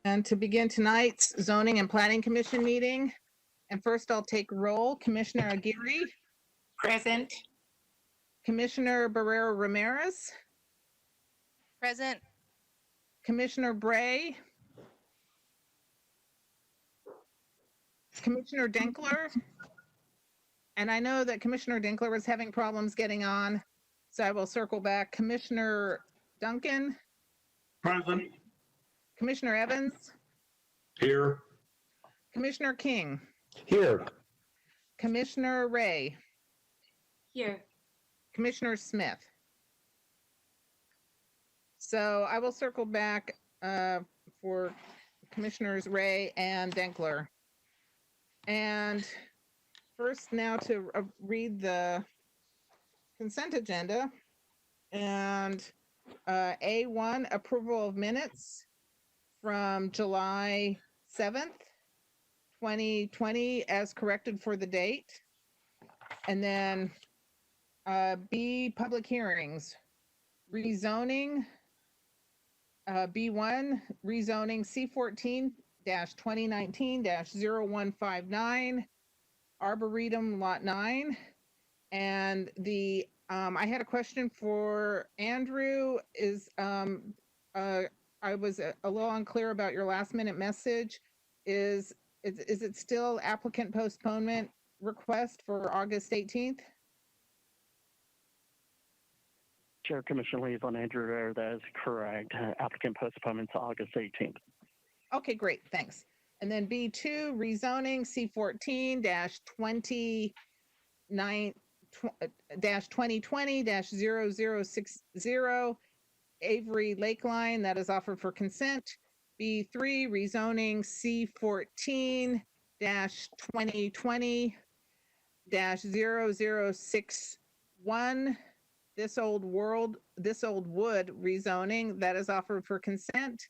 And to begin tonight's Zoning and Platting Commission meeting, and first I'll take roll. Commissioner Aguirre, Present. Commissioner Barrero Ramirez, Present. Commissioner Bray, Commissioner Dinkler, and I know that Commissioner Dinkler was having problems getting on, so I will circle back. Commissioner Duncan, Present. Commissioner Evans, Here. Commissioner King, Here. Commissioner Ray, Here. Commissioner Smith. So I will circle back for Commissioners Ray and Denkler. And first now to read the consent agenda. And A1, approval of minutes from July 7th, 2020 as corrected for the date. And then B, public hearings, rezoning, B1, rezoning C14-2019-0159, Arboretum Lot 9. And the I had a question for Andrew. I was a little unclear about your last minute message. Is it still applicant postponement request for August 18th? Chair Commission Liaison Andrew Rare, that is correct. Applicant postponement to August 18th. Okay, great, thanks. And then B2, rezoning C14-2020-0060 Avery Lakeline, that is offered for consent. B3, rezoning C14-2020-0061 This Old Wood rezoning, that is offered for consent.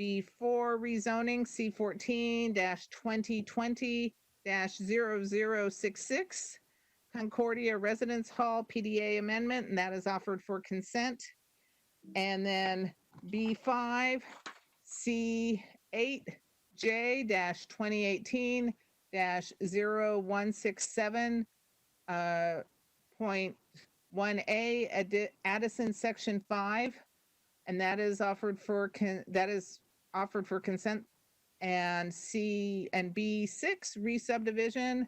B4, rezoning C14-2020-0066 Concordia Residence Hall PDA amendment, and that is offered for consent. And then B5, C8J-2018-0167 .1A Addison Section 5, and that is offered for consent. And B6 re-subdivision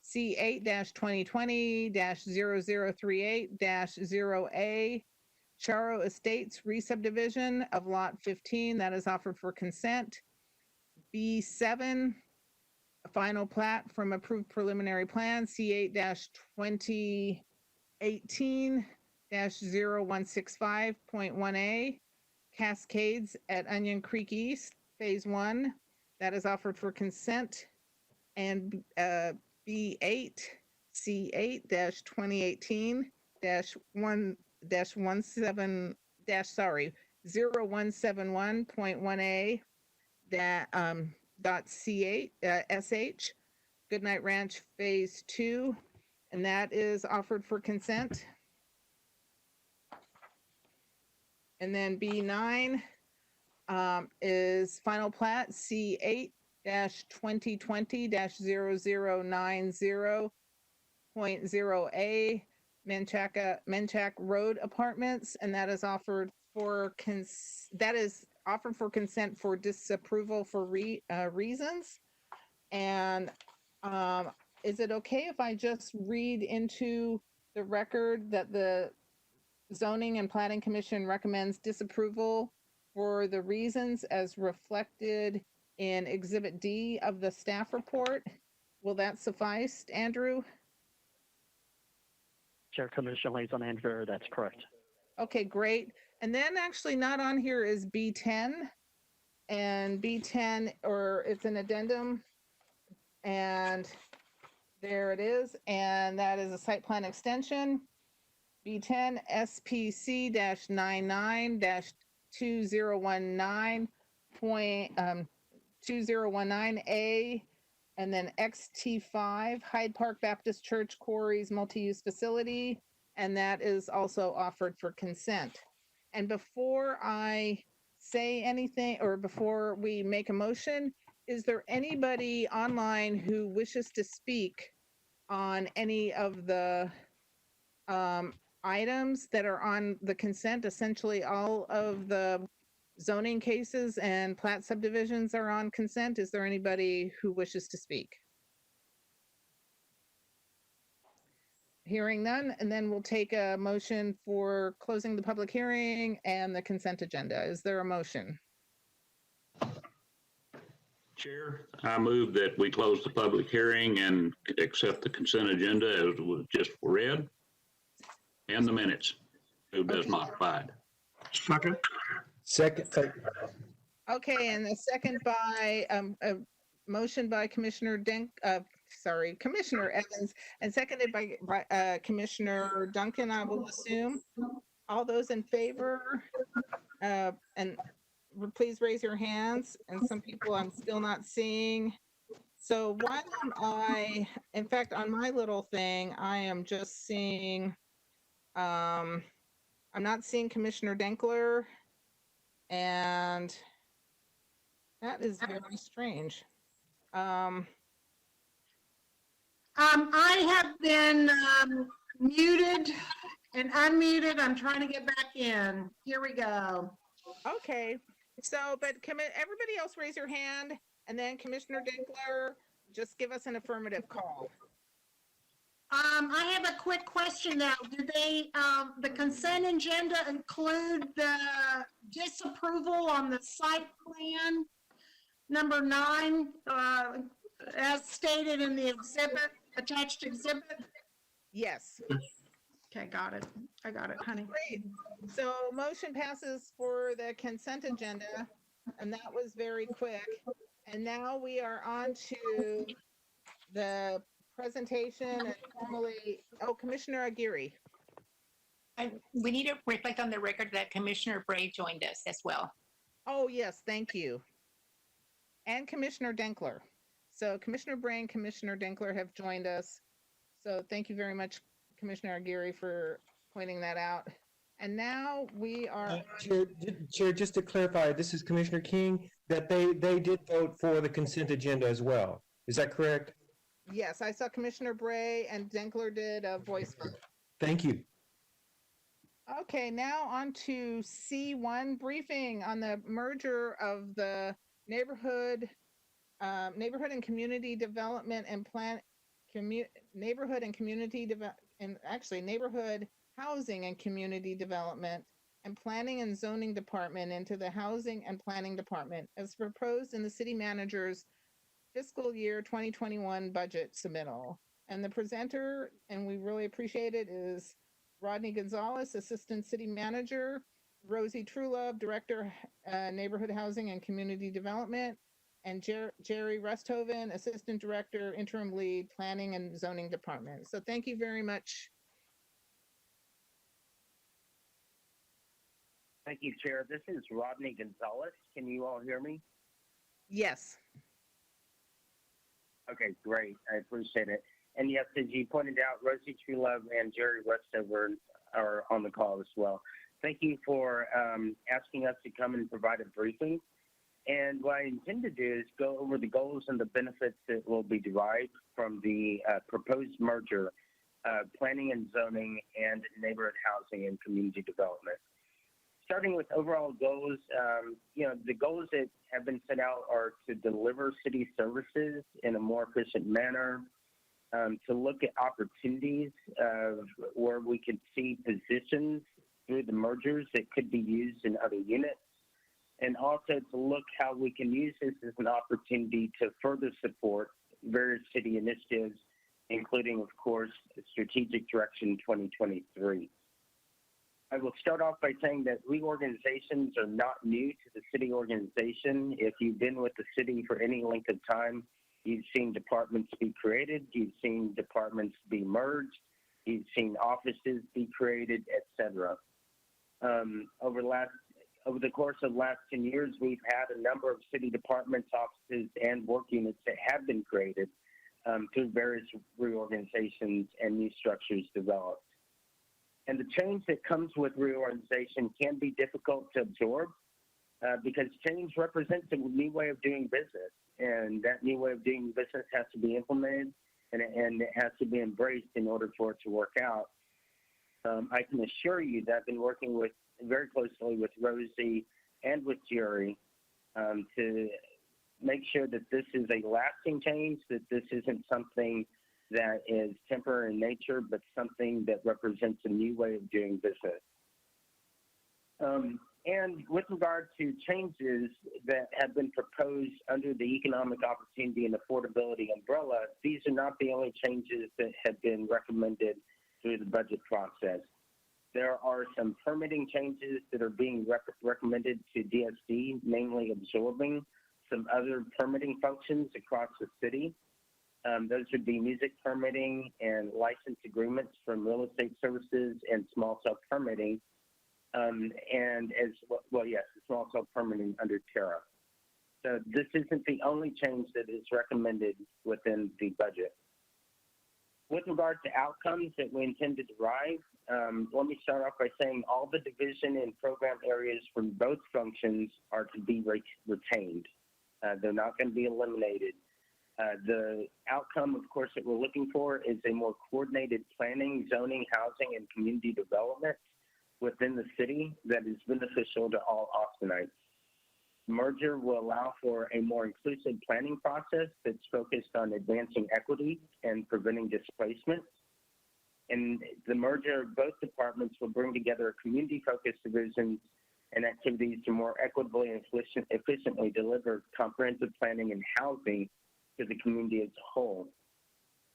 C8-2020-0038-0A Charo Estates re-subdivision of Lot 15, that is offered for consent. B7 final plat from approved preliminary plan C8-2018-0165.1A Cascades at Onion Creek East, Phase 1, that is offered for consent. And B8, C8-2018-0171.1A dot C8 SH Goodnight Ranch Phase 2, and that is offered for consent. And then B9 is final plat C8-2020-0090.0A Menchaca Road Apartments, and that is offered for consent for disapproval for reasons. And is it okay if I just read into the record that the Zoning and Platting Commission recommends disapproval for the reasons as reflected in Exhibit D of the staff report? Will that suffice, Andrew? Chair Commission Liaison Andrew Rare, that's correct. Okay, great. And then actually not on here is B10. And B10, or it's an addendum. And there it is. And that is a site plan extension. B10 SPC-99-2019.2019A, and then XT5 Hyde Park Baptist Church Quarries multi-use facility, and that is also offered for consent. And before I say anything or before we make a motion, is there anybody online who wishes to speak on any of the items that are on the consent? Essentially, all of the zoning cases and plat subdivisions are on consent. Is there anybody who wishes to speak? Hearing none, and then we'll take a motion for closing the public hearing and the consent agenda. Is there a motion? Chair, I move that we close the public hearing and accept the consent agenda as was just read and the minutes. Moved as modified. Second. Second, Okay, and a second by, a motion by Commissioner Commissioner Evans, and seconded by Commissioner Duncan, I will assume. All those in favor, and please raise your hands, and some people I'm still not seeing. So why don't in fact, on my little thing, I am just seeing, I'm not seeing Commissioner Denkler, and that is very strange. I have been muted and unmuted. I'm trying to get back in. Here we go. Okay, so, but everybody else raise your hand, and then Commissioner Dinkler, just give us an affirmative call. I have a quick question now. Do they, the consent agenda include the disapproval on the site plan number 9, as stated in the exhibit, attached exhibit? Yes. Okay, got it. I got it, honey. Great. So motion passes for the consent agenda, and that was very quick. And now we are on to the presentation and formally, Commissioner Aguirre. We need to reflect on the record that Commissioner Bray joined us as well. Oh, yes, thank you. And Commissioner Denkler. So Commissioner Bray and Commissioner Denkler have joined us. So thank you very much, Commissioner Aguirre, for pointing that out. And now we are. Chair, just to clarify, this is Commissioner King, that they did vote for the consent agenda as well. Is that correct? Yes, I saw Commissioner Bray and Denkler did a voice vote. Thank you. Okay, now on to C1, briefing on the merger of the neighborhood and community development and neighborhood housing and community development and planning and zoning department into the housing and planning department as proposed in the city manager's fiscal year 2021 budget submittal. And the presenter, and we really appreciate it, is Rodney Gonzalez, Assistant City Manager, Rosie Truelove, Director, Neighborhood Housing and Community Development, and Jerry Rusthoven, Assistant Director, Interim Lead, Planning and Zoning Department. So thank you very much. Thank you, Chair. This is Rodney Gonzalez. Can you all hear me? Yes. Okay, great. I appreciate it. And yes, as you pointed out, Rosie Truelove and Jerry Westover are on the call as well. Thank you for asking us to come and provide a briefing. And what I intend to do is go over the goals and the benefits that will be derived from the proposed merger, planning and zoning, and neighborhood housing and community development. Starting with overall goals, the goals that have been set out are to deliver city services in a more efficient manner, to look at opportunities where we could see positions through the mergers that could be used in other units, and also to look how we can use this as an opportunity to further support various city initiatives, including, of course, Strategic Direction 2023. I will start off by saying that reorganizations are not new to the city organization. If you've been with the city for any length of time, you've seen departments be created, you've seen departments be merged, you've seen offices be created, etc. Over the course of the last 10 years, we've had a number of city departments, offices, and work units that have been created through various reorganizations and new structures developed. And the change that comes with reorganization can be difficult to absorb. because change represents a new way of doing business, and that new way of doing business has to be implemented and it has to be embraced in order for it to work out. I can assure you that I've been working very closely with Rosie and with Jerry to make sure that this is a lasting change, that this isn't something that is temporary in nature, but something that represents a new way of doing business. And with regard to changes that have been proposed under the economic opportunity and affordability umbrella, these are not the only changes that have been recommended through the budget process. There are some permitting changes that are being recommended to DSD, namely absorbing some other permitting functions across the city. Those would be music permitting and license agreements from real estate services and small cell permitting. And as well, yes, the small cell permitting under TARA. So this isn't the only change that is recommended within the budget. With regard to outcomes that we intend to derive, let me start off by saying all the division and program areas from both functions are to be retained. They're not going to be eliminated. The outcome, of course, that we're looking for is a more coordinated planning, zoning, housing, and community development within the city that is beneficial to all Austinites. Merger will allow for a more inclusive planning process that's focused on advancing equity and preventing displacement. And the merger of both departments will bring together community-focused divisions and activities to more equitably and efficiently deliver comprehensive planning and housing to the community as a whole.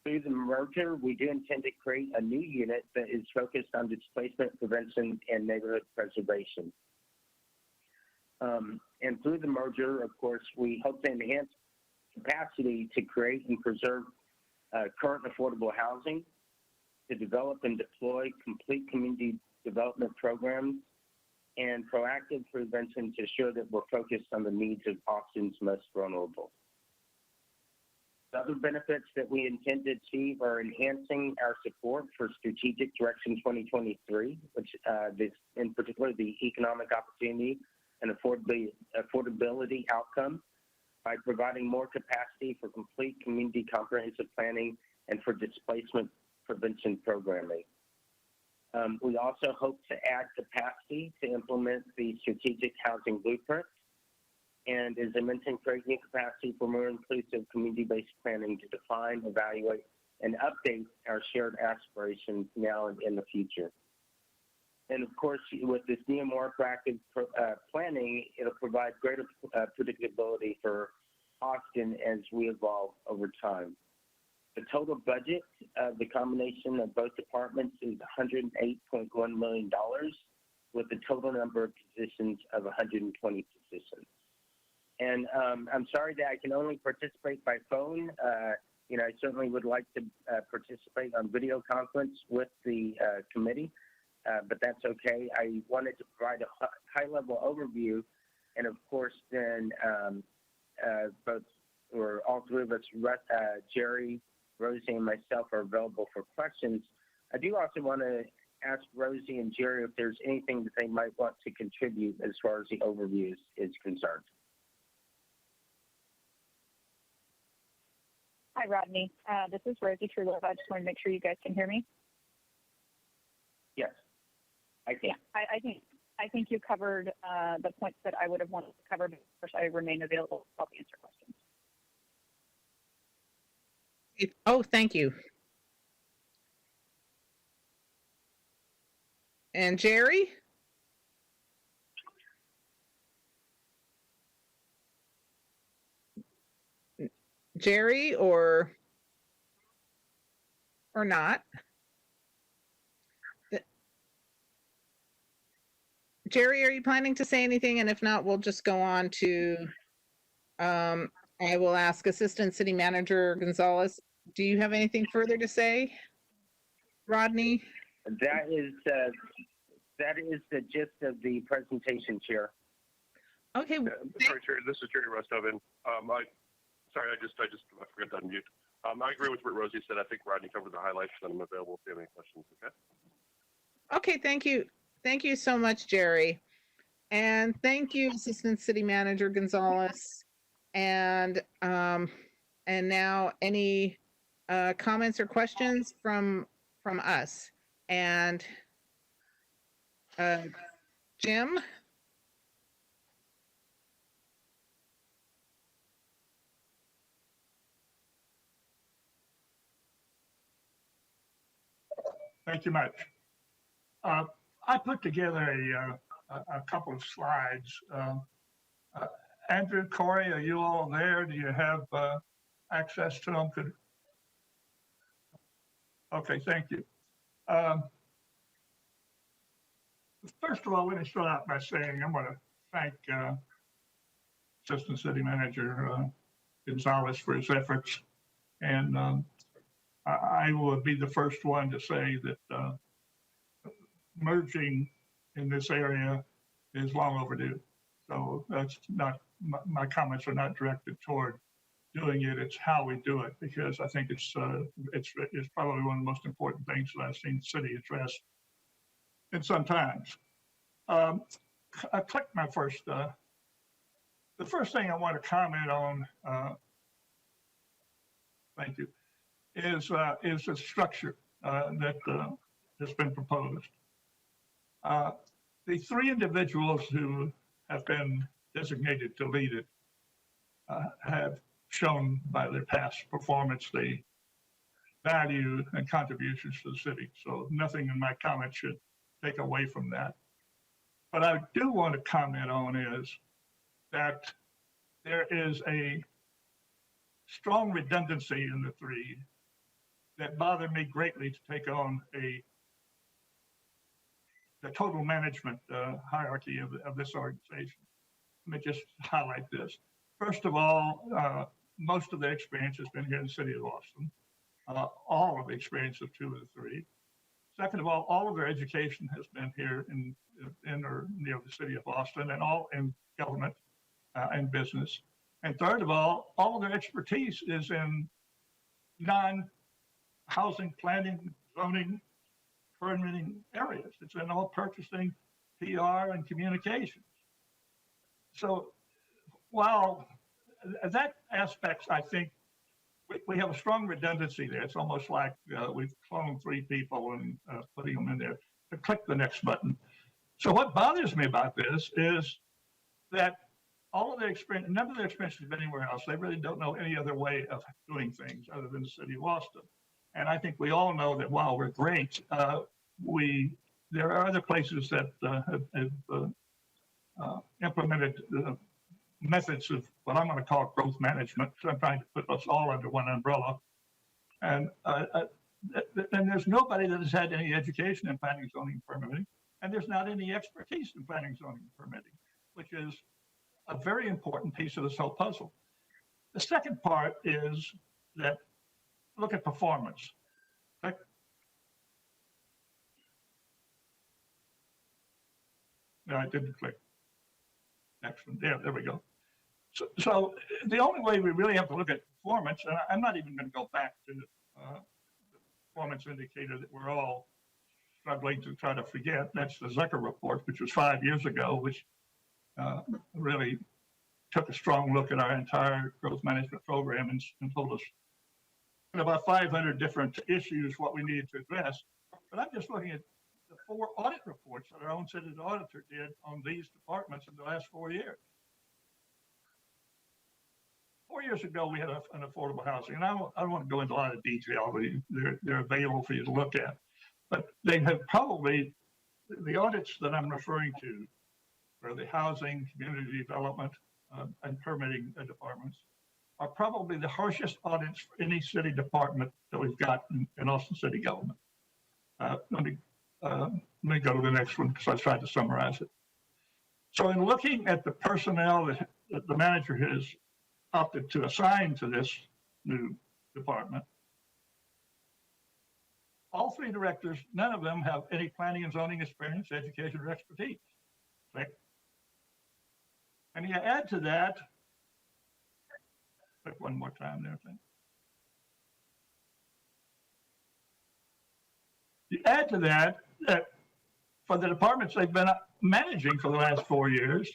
Through the merger, we do intend to create a new unit that is focused on displacement prevention and neighborhood preservation. And through the merger, of course, we hope to enhance capacity to create and preserve current affordable housing, to develop and deploy complete community development programs, and proactive prevention to ensure that we're focused on the needs of Austin's most vulnerable. The other benefits that we intend to achieve are enhancing our support for Strategic Direction 2023, which in particular the economic opportunity and affordability outcome, by providing more capacity for complete community comprehensive planning and for displacement prevention programming. We also hope to add capacity to implement the Strategic Housing Blueprint, and as I mentioned, create new capacity for more inclusive community-based planning to define, evaluate, and update our shared aspirations now and in the future. And of course, with this new, more proactive planning, it'll provide greater predictability for Austin as we evolve over time. The total budget of the combination of both departments is $108.1 million, with a total number of positions of 120 positions. And I'm sorry that I can only participate by phone. You know, I certainly would like to participate on video conference with the committee, but that's okay. I wanted to provide a high-level overview, and of course, then both or all three of us, Jerry, Rosie, and myself, are available for questions. I do also want to ask Rosie and Jerry if there's anything that they might want to contribute as far as the overview is concerned. Hi, Rodney. This is Rosie Truelove. I just want to make sure you guys can hear me. Yes, I can. Yeah, I think you covered the points that I would have wanted to cover, but of course I remain available to help answer questions. Oh, thank you. And Jerry? Jerry or not? Jerry, are you planning to say anything? And if not, we'll just go on to, I will ask Assistant City Manager Gonzalez. Do you have anything further to say, Rodney? That is the gist of the presentation, Chair. Okay. Sorry, Chair. This is Jerry Rustoven. Sorry, I forgot to unmute. I agree with what Rosie said. I think Rodney covered the highlights, and I'm available if you have any questions. Okay. Okay. Thank you. Thank you so much, Jerry. And thank you, Assistant City Manager Gonzalez. And now any comments or questions from us? And Jim? Thank you much. I put together a couple of slides. Andrew, Corey, are you all there? Do you have access to them? Okay, thank you. First of all, let me start out by saying I'm going to thank Assistant City Manager Gonzalez for his efforts. And I will be the first one to say that merging in this area is long overdue. So that's not, my comments are not directed toward doing it, it's how we do it, because I think it's probably one of the most important things that I've seen the city address in some times. I clicked my first, the first thing I want to comment on, thank you, is the structure that has been proposed. The three individuals who have been designated to lead it have shown by their past performance the value and contributions to the city. So nothing in my comments should take away from that. What I do want to comment on is that there is a strong redundancy in the three that bothered me greatly to take on the total management hierarchy of this organization. Let me just highlight this. First of all, most of their experience has been here in the city of Austin. All of the experience of two of the three. Second of all of their education has been here in or near the city of Austin, and all in government and business. And third of all of their expertise is in non-housing planning, zoning, permitting areas. It's in all purchasing, PR, and communications. So while that aspects, I think we have a strong redundancy there. It's almost like we've cloned three people and putting them in there to click the next button. So what bothers me about this is that all of their experience, none of their experience has been anywhere else. They really don't know any other way of doing things other than the city of Austin. And I think we all know that while we're great, there are other places that have implemented methods of what I'm going to call growth management. So I'm trying to put us all under one umbrella. And there's nobody that has had any education in planning, zoning, and permitting, and there's not any expertise in planning, zoning, and permitting, which is a very important piece of this whole puzzle. The second part is that look at performance. Okay? No, I didn't click. Excellent. There we go. So the only way we really have to look at performance, and I'm not even going to go back to the performance indicator that we're all struggling to try to forget. That's the Zucker report, which was 5 years ago, which really took a strong look at our entire growth management program and told us in about 500 different issues what we needed to address. But I'm just looking at the 4 audit reports that our own city auditor did on these departments in the last 4 years. 4 years ago, we had an affordable housing, and I don't want to go into a lot of detail, but they're available for you to look at. But they have probably, the audits that I'm referring to for the housing, community development, and permitting departments are probably the harshest audits for any city department that we've got in Austin city government. Let me go to the next one because I tried to summarize it. So in looking at the personnel that the manager has opted to assign to this new department, all 3 directors, none of them have any planning and zoning experience, education, or expertise. Right? And you add to that, click one more time there, I think. You add to that for the departments they've been managing for the last 4 years.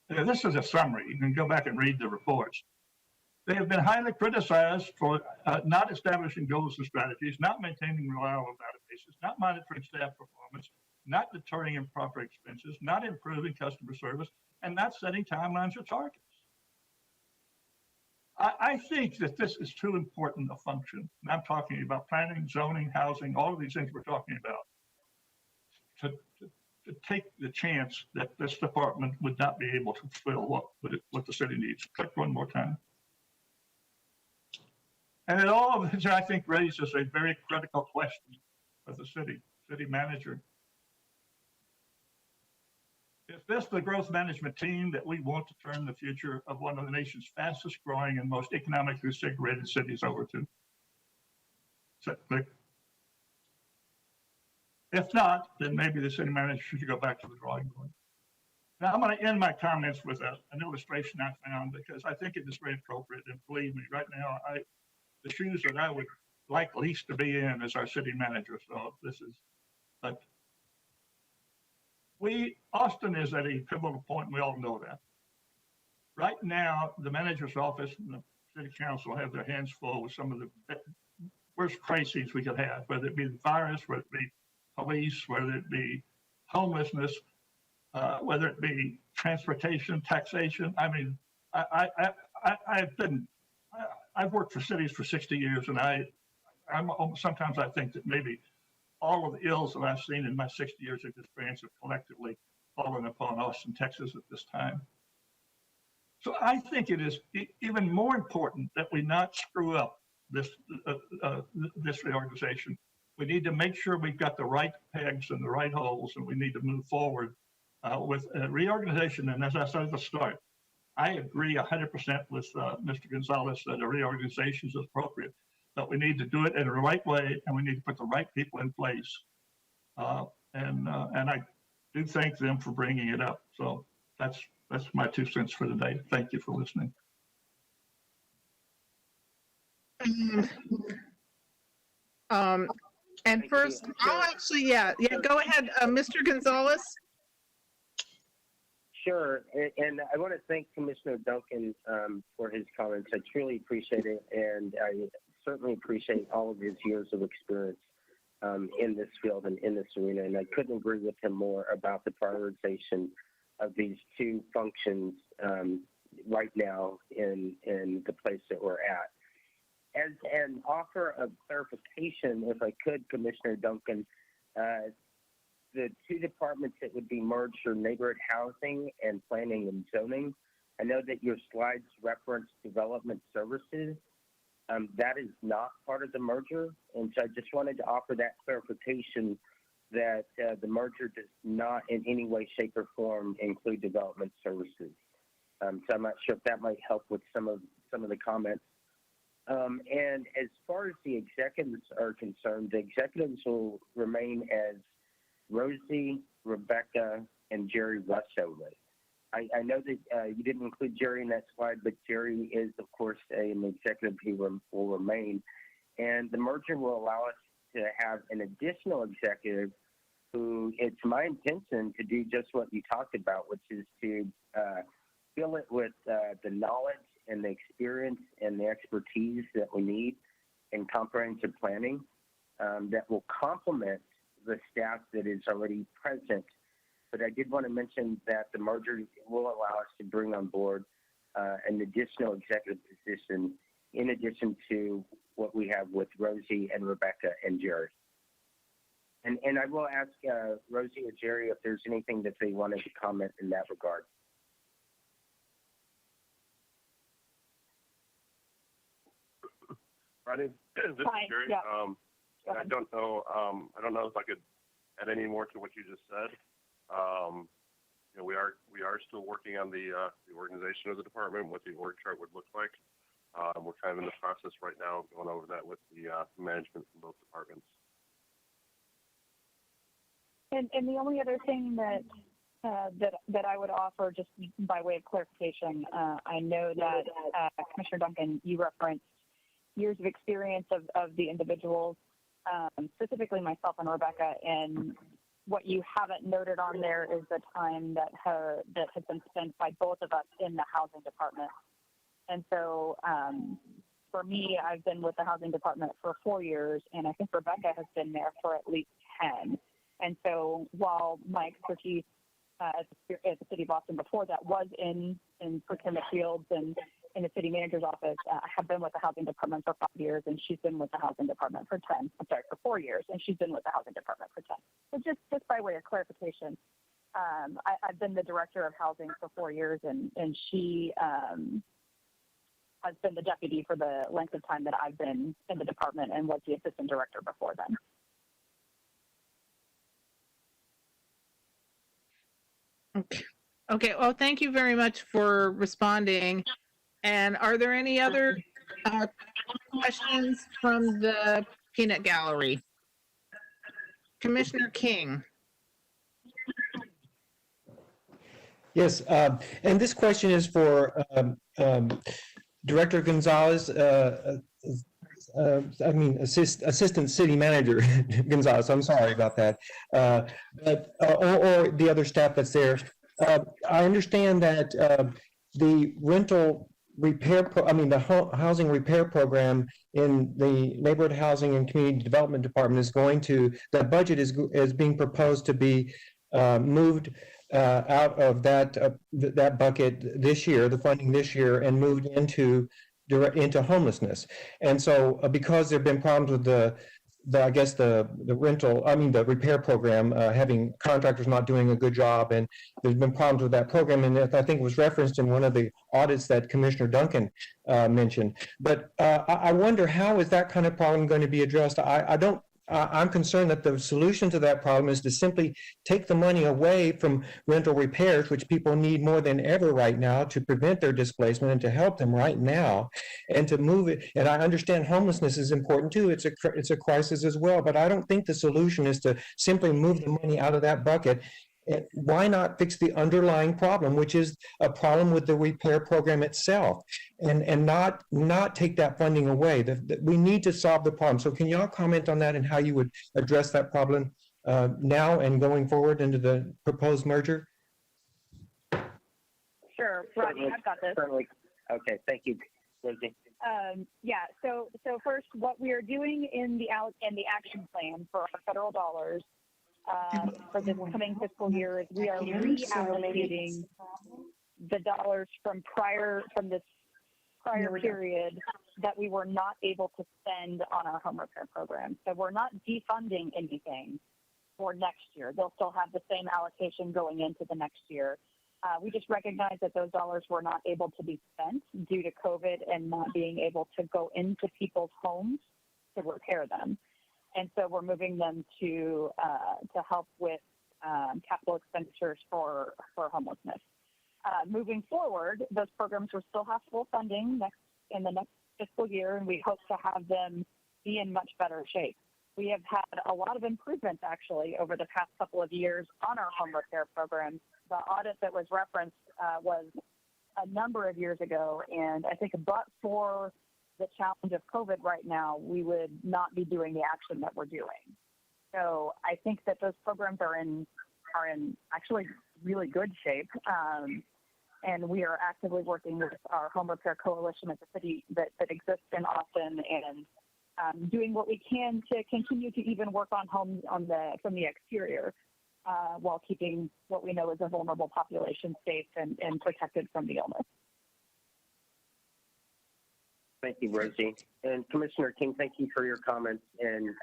This is a summary. You can go back and read the reports. They have been highly criticized for not establishing goals and strategies, not maintaining reliable databases, not monitoring staff performance, not deterring improper expenses, not improving customer service, and not setting timelines or targets. I think that this is too important a function. And I'm talking about planning, zoning, housing, all of these things we're talking about, to take the chance that this department would not be able to fulfill what the city needs. Click one more time. And it all of this, I think, raises a very critical question of the city manager. Is this the growth management team that we want to turn the future of one of the nation's fastest growing and most economically segregated cities over to? Click. If not, then maybe the city manager should go back to the drawing board. Now, I'm going to end my comments with an illustration I found because I think it is very appropriate. And believe me, right now, the shoes that I would like least to be in is our city manager. So this is, but Austin is at a pivotal point. We all know that. Right now, the manager's office and the city council have their hands full with some of the worst crises we could have, whether it be the virus, whether it be police, whether it be homelessness, whether it be transportation, taxation. I mean, I've worked for cities for 60 years, and sometimes I think that maybe all of the ills that I've seen in my 60 years of experience have collectively fallen upon Austin, Texas at this time. So I think it is even more important that we not screw up this reorganization. We need to make sure we've got the right pegs and the right holes, and we need to move forward with reorganization. And as I said at the start, I agree 100% with Mr. Gonzalez that a reorganization is appropriate, but we need to do it in the right way, and we need to put the right people in place. And I do thank them for bringing it up. So that's my 2 cents for today. Thank you for listening. And first, I'll actually, yeah, go ahead, Mr. Gonzalez. Sure, and I want to thank Commissioner Duncan for his comments. I truly appreciate it, and I certainly appreciate all of his years of experience in this field and in this arena. And I couldn't agree with him more about the prioritization of these two functions right now in the place that we're at. As an offer of clarification, if I could, Commissioner Duncan, the two departments that would be merged are neighborhood housing and planning and zoning. I know that your slides reference development services. That is not part of the merger. And so I just wanted to offer that clarification that the merger does not in any way, shape, or form include development services. So I'm not sure if that might help with some of the comments. And as far as the executives are concerned, the executives will remain as Rosie, Rebecca, and Jerry Westovich. I know that you didn't include Jerry in that slide, but Jerry is, of course, an executive who will remain. And the merger will allow us to have an additional executive who it's my intention to do just what you talked about, which is to fill it with the knowledge and the experience and the expertise that we need in comprehensive planning that will complement the staff that is already present. But I did want to mention that the merger will allow us to bring on board an additional executive position in addition to what we have with Rosie and Rebecca and Jerry. And I will ask Rosie or Jerry if there's anything that they wanted to comment in that regard. Rodney, this is Jerry. Yeah. I don't know if I could add any more to what you just said. We are still working on the organization of the department, what the org chart would look like. We're kind of in the process right now of going over that with the management from both departments. And the only other thing that I would offer, just by way of clarification, I know that Commissioner Duncan, you referenced years of experience of the individuals. specifically myself and Rebecca. And what you haven't noted on there is the time that has been spent by both of us in the housing department. And so for me, I've been with the housing department for 4 years, and I think Rebecca has been there for at least 10. And so while my expertise at the City of Austin before that was in procurement fields and in the city manager's office, I have been with the housing department for 5 years, and she's been with the housing department for 4 years, and she's been with the housing department for 10. So just by way of clarification, I've been the director of housing for 4 years, and she has been the deputy for the length of time that I've been in the department and was the assistant director before then. Okay. Well, thank you very much for responding. And are there any other questions from the peanut gallery? Commissioner King. Yes, and this question is for Director Gonzalez, Assistant City Manager Gonzalez, I'm sorry about that, or the other staff that's there. I understand that the rental repair, the housing repair program in the Neighborhood Housing and Community Development Department is going to, that budget is being proposed to be moved out of that bucket this year, the funding this year, and moved into homelessness. And so because there have been problems with the repair program, having contractors not doing a good job, and there's been problems with that program, and I think it was referenced in one of the audits that Commissioner Duncan mentioned. But I wonder, how is that kind of problem going to be addressed? I'm concerned that the solution to that problem is to simply take the money away from rental repairs, which people need more than ever right now to prevent their displacement and to help them right now, and to move it. And I understand homelessness is important too. It's a crisis as well, but I don't think the solution is to simply move the money out of that bucket. Why not fix the underlying problem, which is a problem with the repair program itself, and not take that funding away? We need to solve the problem. So can y'all comment on that and how you would address that problem now and going forward into the proposed merger? Sure, Rodney, I've got this. Certainly. Okay, thank you, Rosie. Yeah, so first, what we are doing in the action plan for our federal dollars for this coming fiscal year is we are reallocating the dollars from this prior period that we were not able to spend on our home repair program. So we're not defunding anything for next year. They'll still have the same allocation going into the next year. We just recognize that those dollars were not able to be spent due to COVID and not being able to go into people's homes to repair them. And so we're moving them to help with capital expenditures for homelessness. Moving forward, those programs will still have full funding in the next fiscal year, and we hope to have them be in much better shape. We have had a lot of improvements actually over the past couple of years on our home repair program. The audit that was referenced was a number of years ago, and I think but for the challenge of COVID right now, we would not be doing the action that we're doing. So I think that those programs are in actually really good shape. And we are actively working with our home repair coalition at the city that exists in Austin, and doing what we can to continue to even work on homes from the exterior while keeping what we know is a vulnerable population safe and protected from the illness. Thank you, Rosie. And Commissioner King, thank you for your comments. And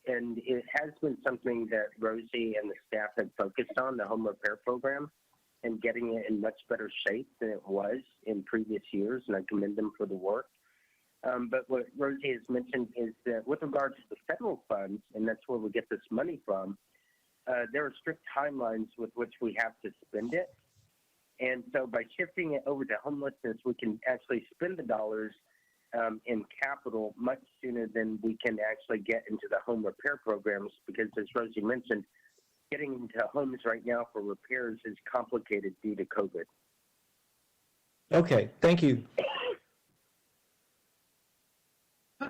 it has been something that Rosie and the staff have focused on, the home repair program, and getting it in much better shape than it was in previous years, and I commend them for the work. But what Rosie has mentioned is that with regard to the federal funds, and that's where we get this money from, there are strict timelines with which we have to spend it. And so by shifting it over to homelessness, we can actually spend the dollars in capital much sooner than we can actually get into the home repair programs, because as Rosie mentioned, getting into homes right now for repairs is complicated due to COVID. Okay, thank you.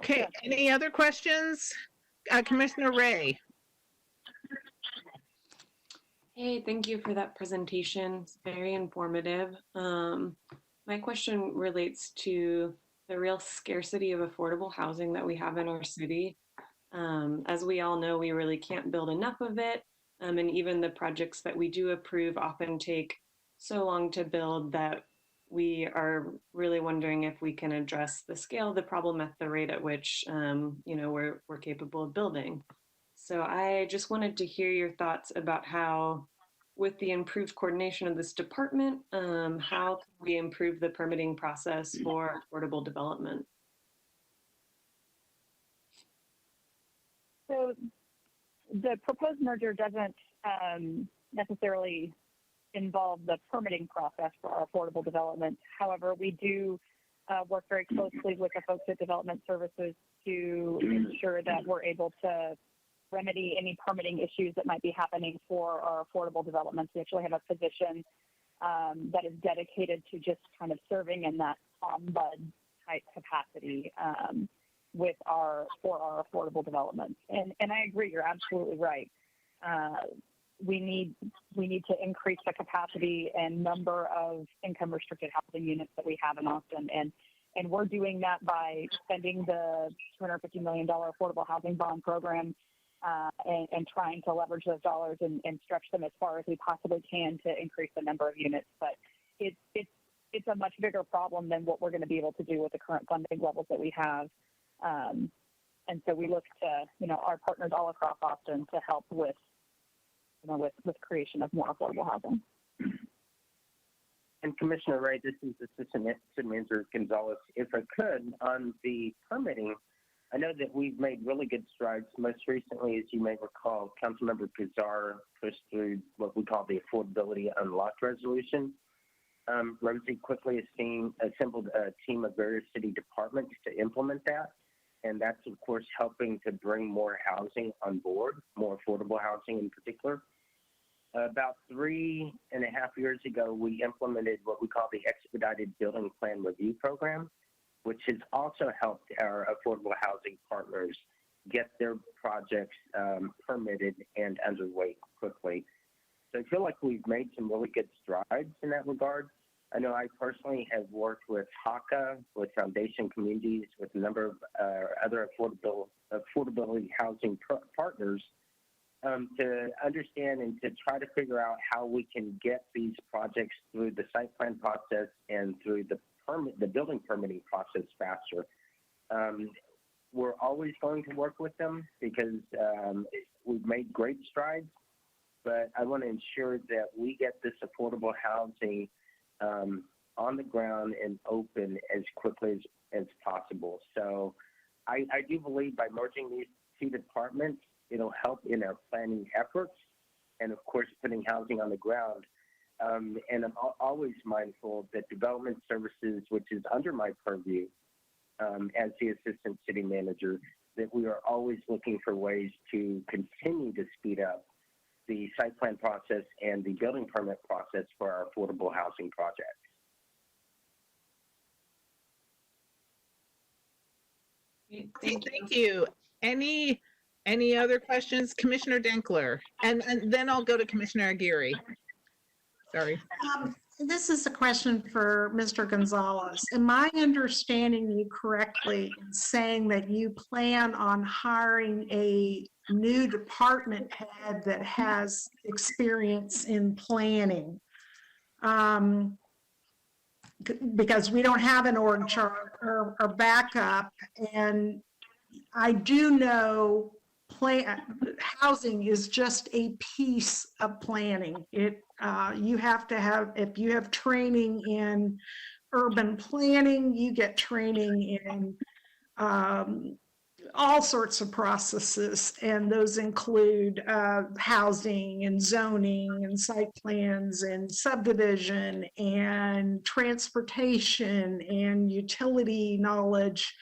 Okay, Sure. any other questions? Commissioner Ray? Hey, thank you for that presentation. It's very informative. My question relates to the real scarcity of affordable housing that we have in our city. As we all know, we really can't build enough of it. And even the projects that we do approve often take so long to build that we are really wondering if we can address the scale of the problem at the rate at which we're capable of building. So I just wanted to hear your thoughts about how, with the improved coordination of this department, how can we improve the permitting process for affordable development? So the proposed merger doesn't necessarily involve the permitting process for our affordable development. However, we do work very closely with the folks at Development Services to ensure that we're able to remedy any permitting issues that might be happening for our affordable developments. We actually have a position that is dedicated to just kind of serving in that ombudsman type capacity for our affordable developments. And I agree, you're absolutely right. We need to increase the capacity and number of income restricted housing units that we have in Austin, and we're doing that by spending the $250 million affordable housing bond program and trying to leverage those dollars and stretch them as far as we possibly can to increase the number of units. But it's a much bigger problem than what we're going to be able to do with the current funding levels that we have. And so we look to, our partners all across Austin to help with creation of more affordable housing. And Commissioner Ray, this is Assistant City Manager Gonzalez. If I could, on the permitting, I know that we've made really good strides. Most recently, as you may recall, Councilmember Pizarro pushed through what we call the Affordability Unlocked Resolution. Rosie quickly assembled a team of various city departments to implement that. And that's, of course, helping to bring more housing on board, more affordable housing in particular. About 3.5 years ago, we implemented what we call the Expedited Building Plan Review Program, which has also helped our affordable housing partners get their projects permitted and underway quickly. So I feel like we've made some really good strides in that regard. I know I personally have worked with HACA, with Foundation Communities, with a number of other affordability housing partners to understand and to try to figure out how we can get these projects through the site plan process and through the building permitting process faster. We're always going to work with them because we've made great strides, but I want to ensure that we get this affordable housing on the ground and open as quickly as possible. So I do believe by merging these two departments, it'll help in our planning efforts and, of course, putting housing on the ground. And I'm always mindful that Development Services, which is under my purview as the Assistant City Manager, that we are always looking for ways to continue to speed up the site plan process and the building permit process for our affordable housing projects. Thank you. Any other questions? Commissioner Denkler, and then I'll go to Commissioner Aguirre. Sorry. This is a question for Mr. Gonzalez. Am I understanding you correctly in saying that you plan on hiring a new department head that has experience in planning? Because we don't have an org chart or backup, and I do know housing is just a piece of planning. You have to have, if you have training in urban planning, you get training in all sorts of processes, and those include housing and zoning and site plans and subdivision and transportation and utility knowledge.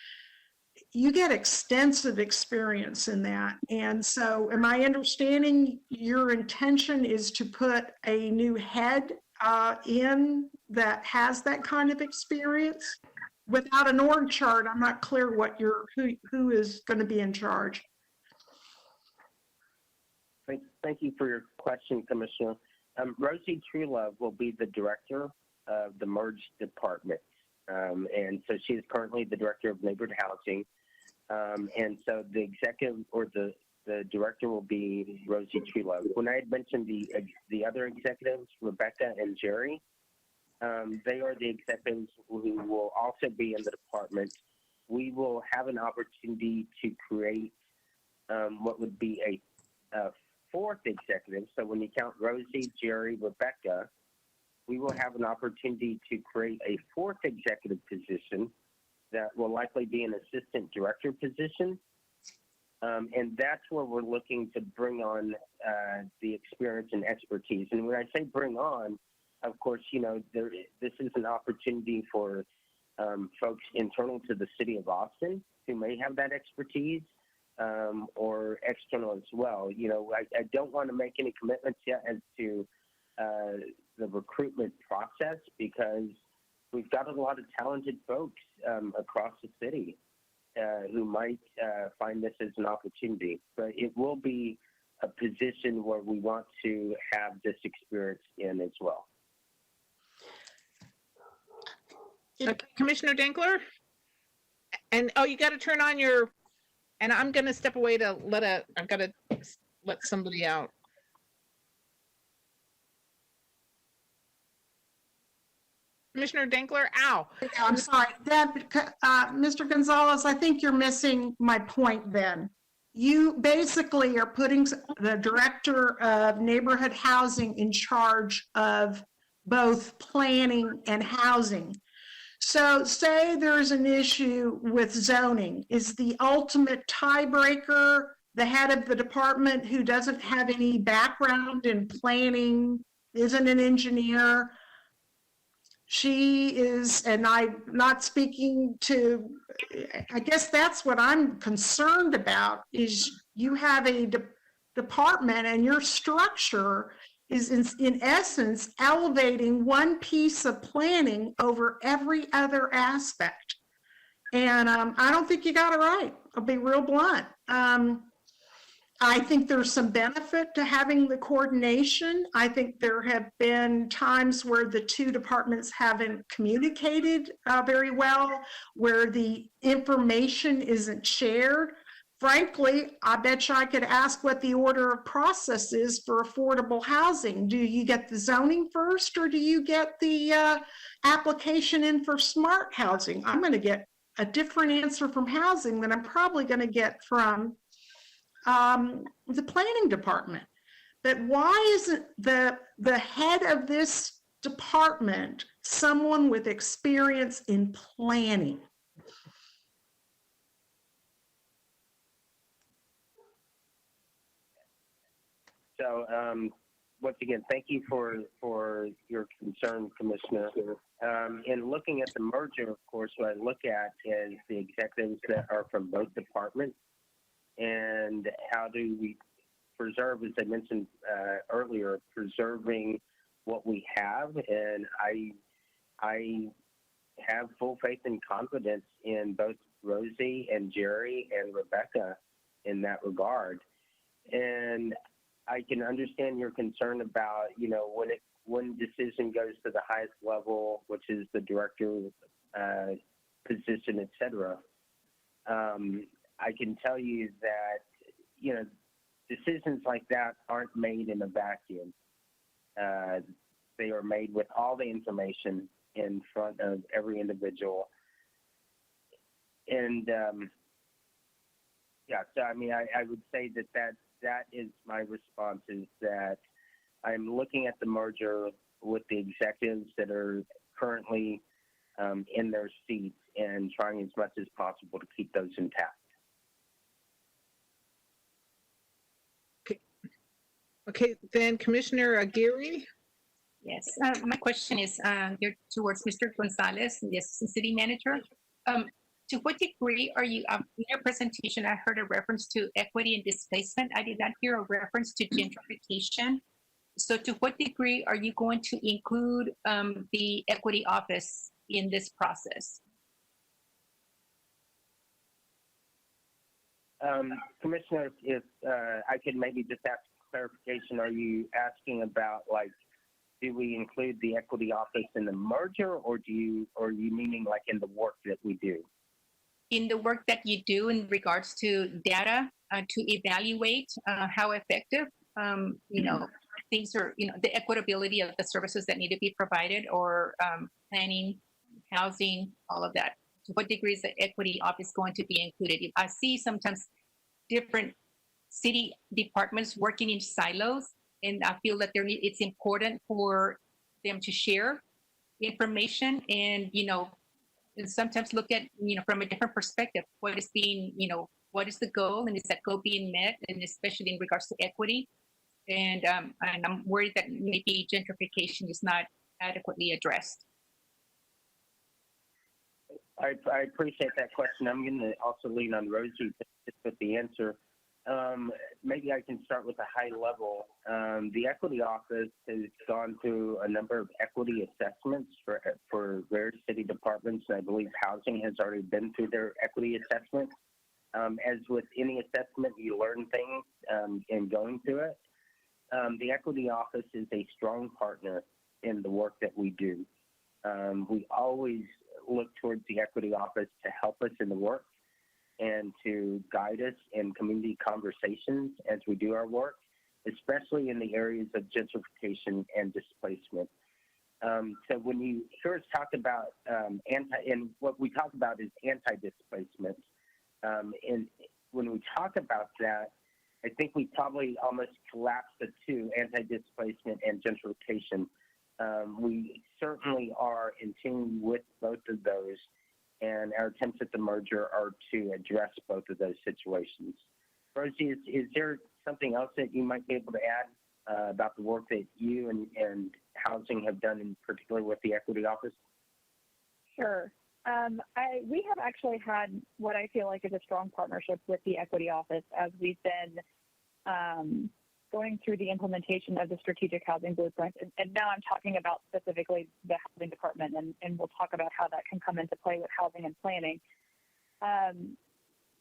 You get extensive experience in that. And so am I understanding your intention is to put a new head in that has that kind of experience? without an org chart, I'm not clear what who is going to be in charge. Thank you for your question, Commissioner. Rosie Truelove will be the director of the merged department. And so she is currently the director of neighborhood housing. And so the executive or the director will be Rosie Truelove. When I had mentioned the other executives, Rebecca and Jerry, they are the executives who will also be in the department. We will have an opportunity to create what would be a fourth executive. So when you count Rosie, Jerry, Rebecca, we will have an opportunity to create a fourth executive position that will likely be an assistant director position. And that's where we're looking to bring on the experience and expertise. And when I say bring on, of course, you know, this is an opportunity for folks internal to the city of Austin who may have that expertise, or external as well. You know, I don't want to make any commitments yet as to the recruitment process, because we've got a lot of talented folks across the city who might find this as an opportunity. But it will be a position where we want to have this experience in as well. Commissioner Dinkler? And, oh, you got to turn on your, and I'm going to step away to I've got to let somebody out. Commissioner Dinkler, ow. I'm sorry, Mr. Gonzalez, I think you're missing my point then. You basically are putting the director of neighborhood housing in charge of both planning and housing. So say there's an issue with zoning. Is the ultimate tiebreaker the head of the department who doesn't have any background in planning, isn't an engineer? She is, and I'm not speaking to, I guess that's what I'm concerned about, is you have a department and your structure is in essence elevating one piece of planning over every other aspect. And I don't think you got it right. I'll be real blunt. I think there's some benefit to having the coordination. I think there have been times where the two departments haven't communicated very well, where the information isn't shared. Frankly, I bet you I could ask what the order of process is for affordable housing. Do you get the zoning first, or do you get the application in for smart housing? I'm going to get a different answer from housing than I'm probably going to get from the planning department. But why isn't the head of this department someone with experience in planning? So once again, thank you for your concern, Commissioner. In looking at the merger, of course, what I look at is the executives that are from both departments, and how do we preserve, as I mentioned earlier, preserving what we have. And I have full faith and confidence in both Rosie and Jerry and Rebecca in that regard. And I can understand your concern about, you know, when decision goes to the highest level, which is the director position, et cetera. I can tell you that, you know, decisions like that aren't made in a vacuum. They are made with all the information in front of every individual. And yeah, so I mean, I would say that is my response, is that I'm looking at the merger with the executives that are currently in their seats and trying as much as possible to keep those intact. Okay, then Commissioner Aguirre. Yes, my question is geared towards Mr. Gonzalez, the assistant city manager. To what degree are you, in your presentation, I heard a reference to equity and displacement. I did not hear a reference to gentrification. So to what degree are you going to include the equity office in this process? Commissioner, if I could maybe just ask clarification, are you asking about like, do we include the equity office in the merger, or are you meaning like in the work that we do? In the work that you do in regards to data to evaluate how effective, things are, the equitability of the services that need to be provided, or planning, housing, all of that. To what degree is the equity office going to be included? I see sometimes different city departments working in silos, and I feel that it's important for them to share information and, and sometimes look at, from a different perspective, what is being, what is the goal, and is that goal being met, and especially in regards to equity. And I'm worried that maybe gentrification is not adequately addressed. I appreciate that question. I'm going to also lean on Rosie just with the answer. Maybe I can start with a high level. The equity office has gone through a number of equity assessments for various city departments. I believe housing has already been through their equity assessment. As with any assessment, you learn things in going through it. The equity office is a strong partner in the work that we do. We always look towards the equity office to help us in the work and to guide us in community conversations as we do our work, especially in the areas of gentrification and displacement. So when you hear us talk about and what we talk about is anti-displacement. And when we talk about that, I think we probably almost collapse the two, anti-displacement and gentrification. We certainly are in tune with both of those, and our attempts at the merger are to address both of those situations. Rosie, is there something else that you might be able to add about the work that you and housing have done, in particular with the equity office? Sure. We have actually had what I feel like is a strong partnership with the equity office as we've been going through the implementation of the strategic housing blueprint. And now I'm talking about specifically the housing department, and we'll talk about how that can come into play with housing and planning.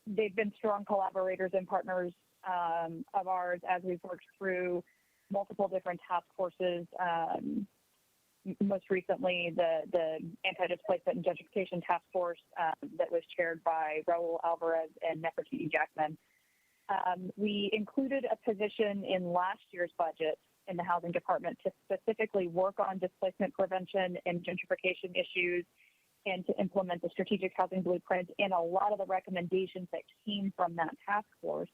They've been strong collaborators and partners of ours as we've worked through multiple different task forces. Most recently, the Anti-Displacement and Gentrification Task Force that was chaired by Raul Alvarez and Nefertiti Jackman. We included a position in last year's budget in the housing department to specifically work on displacement prevention and gentrification issues and to implement the strategic housing blueprint and a lot of the recommendations that came from that task force.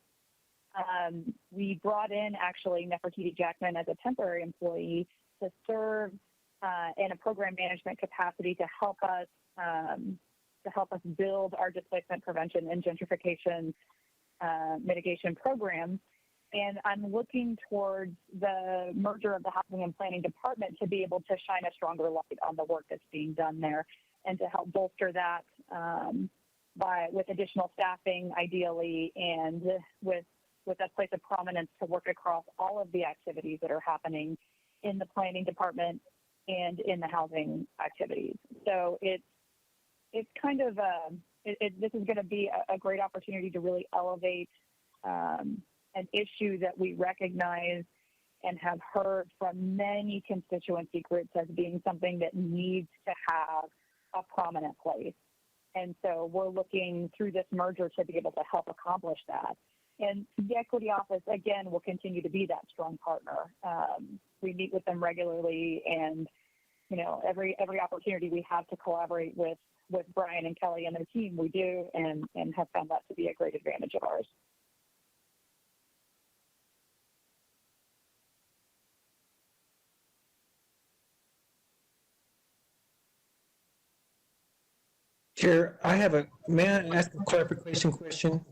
We brought in actually Nefertiti Jackman as a temporary employee to serve in a program management capacity to help us build our displacement prevention and gentrification mitigation programs. And I'm looking towards the merger of the Housing and Planning Department to be able to shine a stronger light on the work that's being done there and to help bolster that with additional staffing, ideally, and with that place of prominence to work across all of the activities that are happening in the planning department and in the housing activities. So it's kind of this is going to be a great opportunity to really elevate an issue that we recognize and have heard from many constituency groups as being something that needs to have a prominent place. And so we're looking through this merger to be able to help accomplish that. And the equity office, again, will continue to be that strong partner. We meet with them regularly, and every opportunity we have to collaborate with Brian and Kelly and their team, we do, and have found that to be a great advantage of ours. Chair, may I ask a clarification question?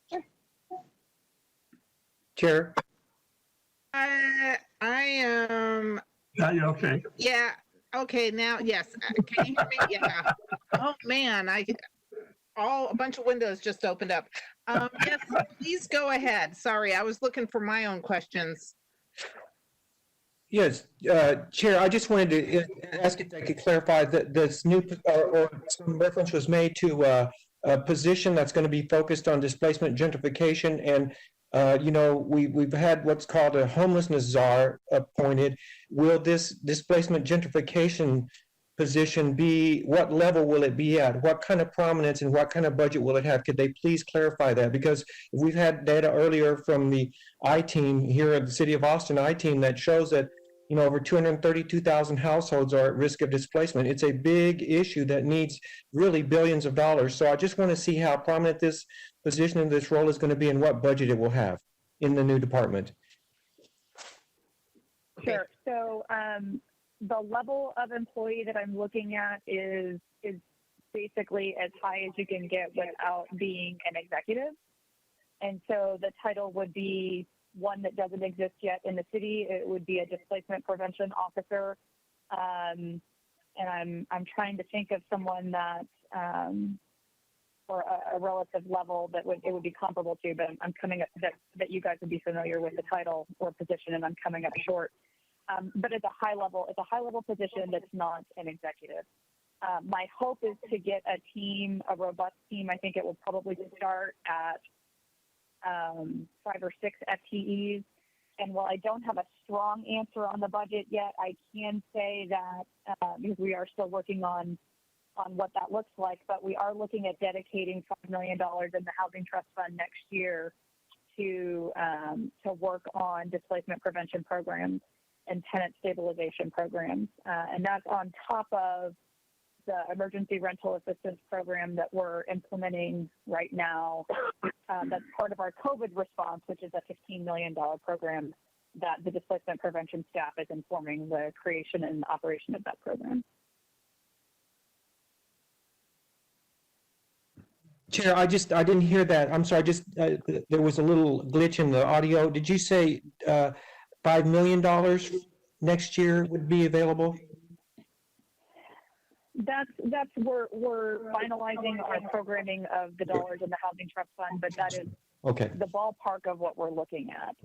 Sure. Chair? I am. Yeah, you're okay. Yeah. Okay. Now, yes. Can you hear me? Yeah. Oh man, a bunch of windows just opened up. Yes. Please go ahead. Sorry, I was looking for my own questions. Yes, Chair, I just wanted to ask if I could clarify that this new, or some reference was made to a position that's going to be focused on displacement gentrification. And, we've had what's called a homelessness czar appointed. Will this displacement gentrification position be, what level will it be at? What kind of prominence and what kind of budget will it have? Could they please clarify that? Because we've had data earlier from the I-team here at the City of Austin I-team that shows that over 232,000 households are at risk of displacement. It's a big issue that needs really billions of dollars. So I just want to see how prominent this position and this role is going to be and what budget it will have in the new department. Sure. So the level of employee that I'm looking at is basically as high as you can get without being an executive. And so the title would be one that doesn't exist yet in the city. It would be a displacement prevention officer. And I'm trying to think of someone that, or a relative level that it would be comparable to, but I'm coming up that you guys would be familiar with the title or position, and I'm coming up short. But it's a high level position that's not an executive. My hope is to get a robust team. I think it will probably start at 5 or 6 FTEs. And while I don't have a strong answer on the budget yet, I can say that because we are still working on what that looks like, but we are looking at dedicating $5 million in the Housing Trust Fund next year to work on displacement prevention programs and tenant stabilization programs. And that's on top of the emergency rental assistance program that we're implementing right now. That's part of our COVID response, which is a $15 million program that the displacement prevention staff is informing the creation and operation of that program. Chair, I didn't hear that. I'm sorry, there was a little glitch in the audio. Did you say $5 million next year would be available? That's we're finalizing our programming of the dollars in the Housing Trust Fund, but that is Okay. the ballpark of what we're looking at.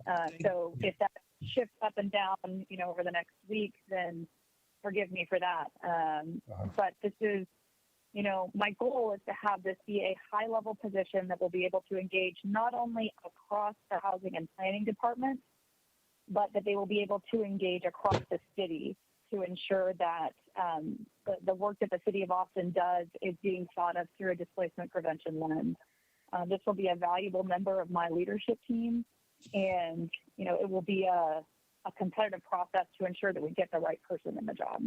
So if that shifts up and down, over the next week, then forgive me for that. But this is, my goal is to have this be a high-level position that will be able to engage not only across the housing and planning department, but that they will be able to engage across the city to ensure that the work that the City of Austin does is being thought of through a displacement prevention lens. This will be a valuable member of my leadership team, and it will be a competitive process to ensure that we get the right person in the job.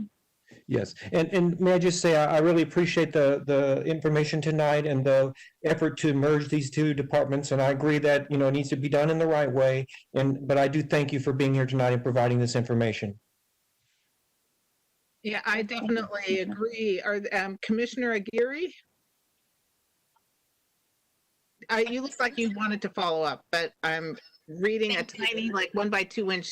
Yes, and may I just say, I really appreciate the information tonight and the effort to merge these two departments, and I agree that, it needs to be done in the right way, but I do thank you for being here tonight and providing this information. Yeah, I definitely agree. Commissioner Aguirre? You look like you wanted to follow up, but I'm reading a tiny, 1 by 2 inch.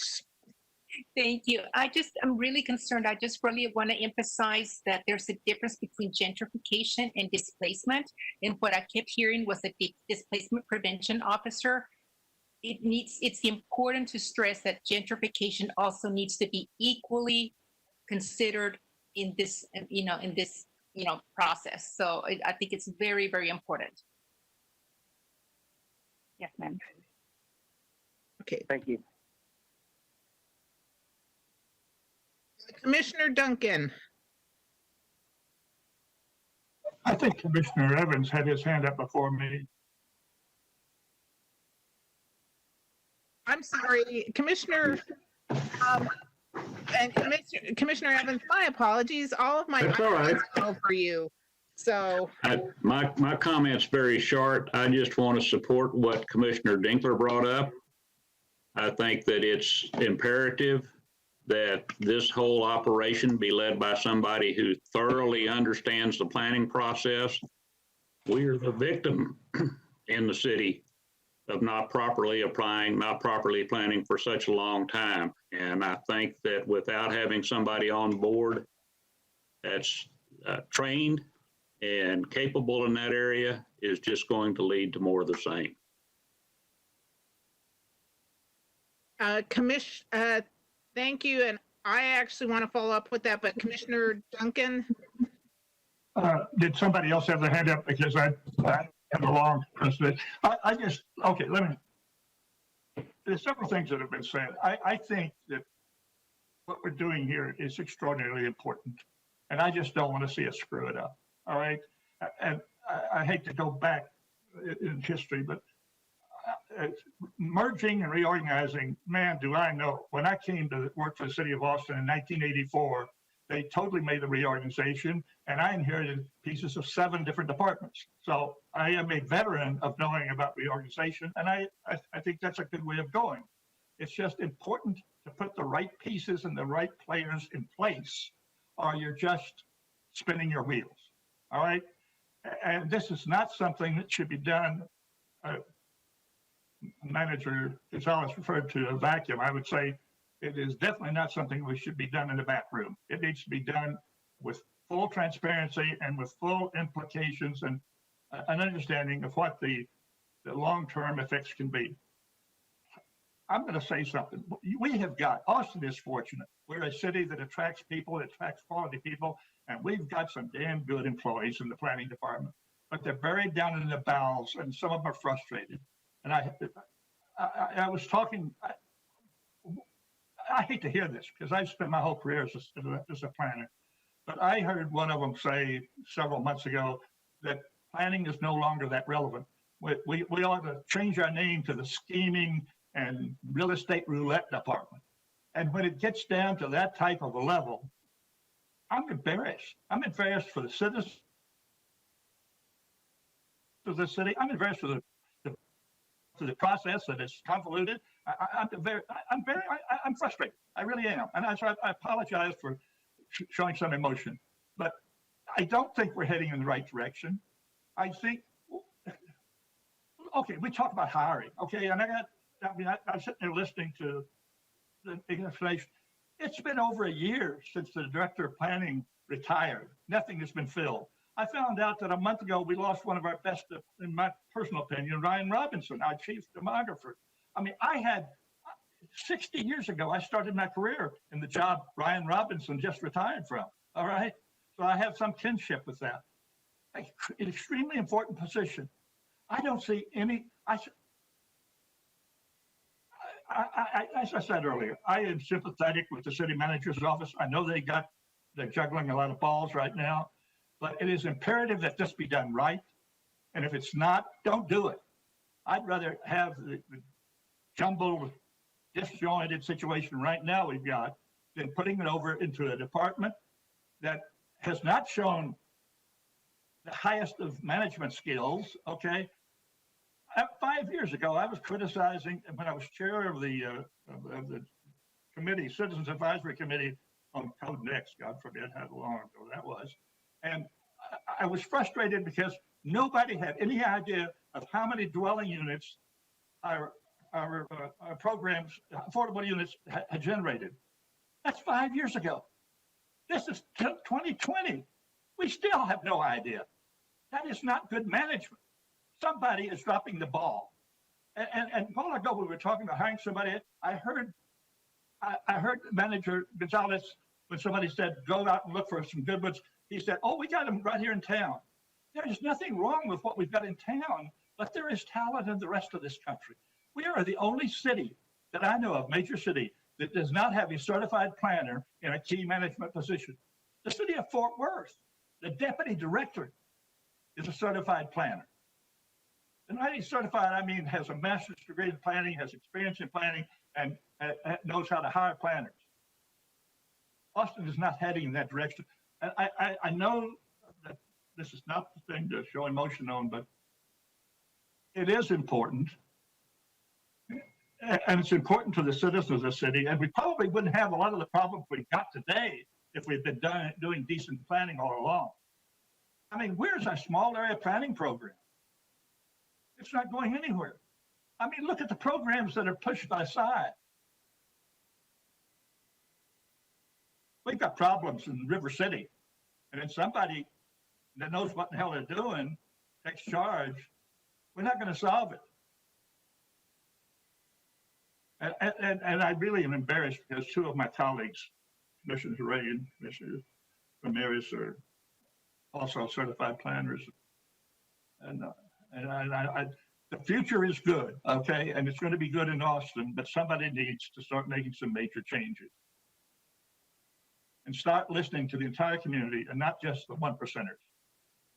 Thank you. I'm really concerned. I just really want to emphasize that there's a difference between gentrification and displacement. And what I kept hearing was a displacement prevention officer. It's important to stress that gentrification also needs to be equally considered in this, process. So I think it's very, very important. Yes, ma'am. Okay. Thank you. Commissioner Duncan. I think Commissioner Evans had his hand up before me. I'm sorry, Commissioner, and Commissioner Evans, my apologies. All of my That's all right. go for you. So My comment's very short. I just want to support what Commissioner Dinkler brought up. I think that it's imperative that this whole operation be led by somebody who thoroughly understands the planning process. We are the victim in the city of not properly applying, not properly planning for such a long time. And I think that without having somebody on board that's trained and capable in that area is just going to lead to more of the same. Thank you. And I actually want to follow up with that, but Commissioner Duncan, Did somebody else have their hand up? Because I have a long precedent. I just, okay, there's several things that have been said. I think that what we're doing here is extraordinarily important. And I just don't want to see us screw it up. All right. And I hate to go back in history, but merging and reorganizing, man, do I know. When I came to work for the city of Austin in 1984, they totally made the reorganization, and I inherited pieces of 7 different departments. So I am a veteran of knowing about reorganization, and I think that's a good way of going. It's just important to put the right pieces and the right players in place, or you're just spinning your wheels. All right. And this is not something that should be done. Manager Gonzalez referred to a vacuum. I would say it is definitely not something that should be done in the back room. It needs to be done with full transparency and with full implications and an understanding of what the long-term effects can be. I'm going to say something. We have got, Austin is fortunate. We're a city that attracts people, attracts quality people, and we've got some damn good employees in the planning department, but they're buried down in the bowels, and some of them are frustrated. And I was talking, I hate to hear this because I've spent my whole career as a planner, but I heard one of them say several months ago that planning is no longer that relevant. We ought to change our name to the scheming and real estate roulette department. And when it gets down to that type of a level, I'm embarrassed. I'm embarrassed for the citizens of the city. I'm embarrassed for the process that is convoluted. I'm frustrated. I really am. And I apologize for showing some emotion, but I don't think we're heading in the right direction. I think, okay, we talk about hiring. Okay, and I'm sitting there listening to the explanation. It's been over a year since the director of planning retired. Nothing has been filled. I found out that a month ago, we lost one of our best, in my personal opinion, Ryan Robinson, our chief demographer. I mean, 60 years ago, I started my career in the job Ryan Robinson just retired from, all right? So I have some kinship with that. An extremely important position. I don't see any, as I said earlier, I am sympathetic with the city manager's office. I know they're juggling a lot of balls right now, but it is imperative that this be done right. And if it's not, don't do it. I'd rather have the jumbled, disjointed situation right now we've got than putting it over into a department that has not shown the highest of management skills, okay? 5 years ago, I was criticizing, when I was chair of the committee, Citizens Advisory Committee on Code Next, God forbid how long ago that was. And I was frustrated because nobody had any idea of how many dwelling units our programs, affordable units had generated. That's 5 years ago. This is 2020. We still have no idea. That is not good management. Somebody is dropping the ball. And a while ago, we were talking about hiring somebody. I heard Manager Gonzalez, when somebody said, go out and look for some good ones, he said, oh, we got them right here in town. There is nothing wrong with what we've got in town, but there is talent in the rest of this country. We are the only city that I know of, major city, that does not have a certified planner in a key management position. The city of Fort Worth, the deputy director is a certified planner. And when I mean certified, I mean has a master's degree in planning, has experience in planning, and knows how to hire planners. Austin is not heading in that direction. And I know that this is not the thing to show emotion on, but it is important. And it's important to the citizens of the city. And we probably wouldn't have a lot of the problems we've got today if we'd been doing decent planning all along. I mean, where's our small area planning program? It's not going anywhere. I mean, look at the programs that are pushed aside. We've got problems in River City, and then somebody that knows what the hell they're doing takes charge. We're not going to solve it. And I really am embarrassed because two of my colleagues, Commissioner Ray and Commissioner Ramirez, are also certified planners. And the future is good, okay? And it's going to be good in Austin, but somebody needs to start making some major changes and start listening to the entire community and not just the 1%ers.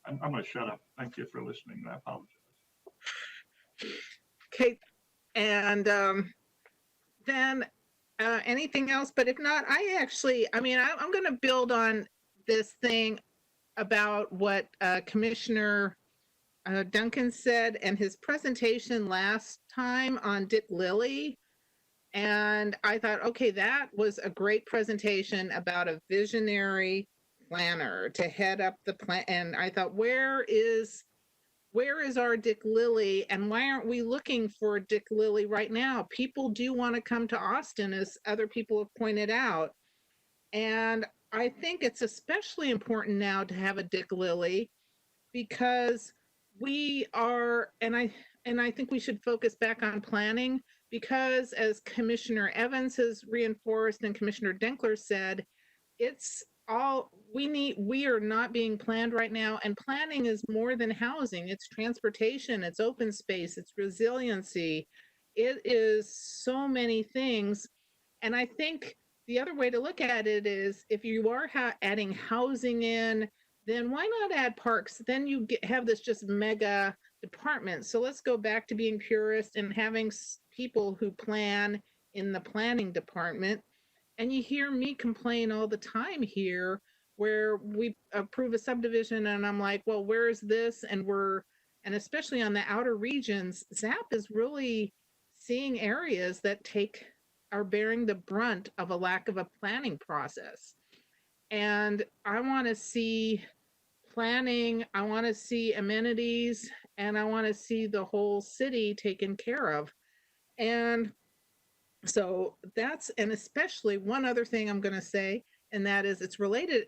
I'm going to shut up. Thank you for listening. I apologize. Okay, and then anything else? But if not, I'm going to build on this thing about what Commissioner Duncan said and his presentation last time on Dick Lilly. And I thought, okay, that was a great presentation about a visionary planner to head up the plan. And I thought, where is our Dick Lilly, and why aren't we looking for Dick Lilly right now? People do want to come to Austin, as other people have pointed out. And I think it's especially important now to have a Dick Lilly because we are, and I think we should focus back on planning because, as Commissioner Evans has reinforced and Commissioner Denkler said, it's all we are not being planned right now, and planning is more than housing. It's transportation, it's open space, it's resiliency, it is so many things. And I think the other way to look at it is, if you are adding housing in, then why not add parks? Then you have this just mega department. So let's go back to being purist and having people who plan in the planning department. And you hear me complain all the time here where we approve a subdivision and I'm like, well, where is this? And especially on the outer regions, ZAP is really seeing areas that are bearing the brunt of a lack of a planning process. And I want to see planning, I want to see amenities, and I want to see the whole city taken care of. And so and especially one other thing I'm going to say, and that is it's related.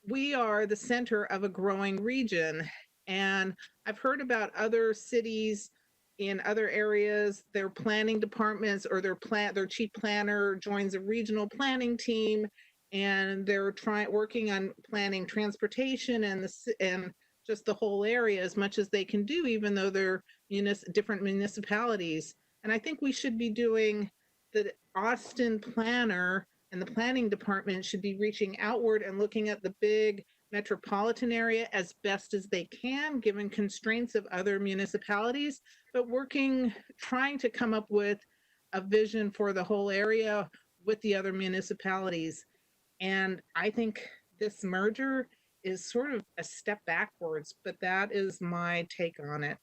We are the center of a growing region. And I've heard about other cities in other areas, their planning departments or their chief planner joins a regional planning team, and they're working on planning transportation and just the whole area as much as they can do, even though they're different municipalities. And I think we should be doing the Austin planner, and the planning department should be reaching outward and looking at the big metropolitan area as best as they can, given constraints of other municipalities, but trying to come up with a vision for the whole area with the other municipalities. And I think this merger is sort of a step backwards, but that is my take on it.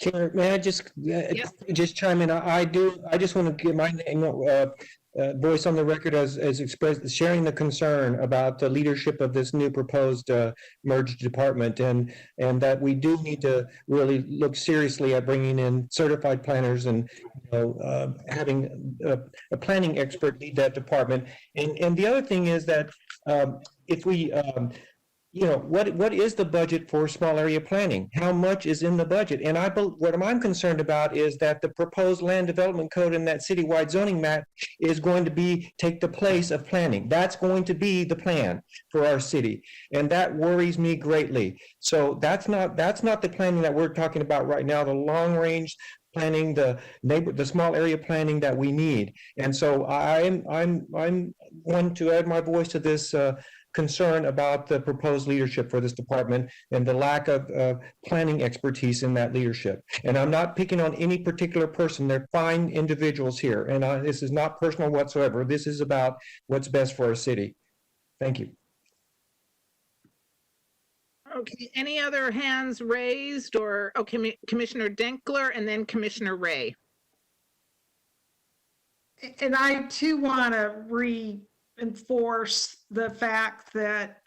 Karen, may I just chime in? I just want to get my voice on the record as expressed, sharing the concern about the leadership of this new proposed merged department, and that we do need to really look seriously at bringing in certified planners and having a planning expert lead that department. And the other thing is that if we what is the budget for small area planning? How much is in the budget? And what I'm concerned about is that the proposed land development code and that citywide zoning map is going to take the place of planning. That's going to be the plan for our city, and that worries me greatly. So that's not the planning that we're talking about right now. The long range planning, the small area planning that we need. And so I'm one to add my voice to this concern about the proposed leadership for this department and the lack of planning expertise in that leadership. And I'm not picking on any particular person. They're fine individuals here. And this is not personal whatsoever. This is about what's best for our city. Thank you. Okay, any other hands raised Commissioner Denkler and then Commissioner Ray. And I too want to reinforce the fact that,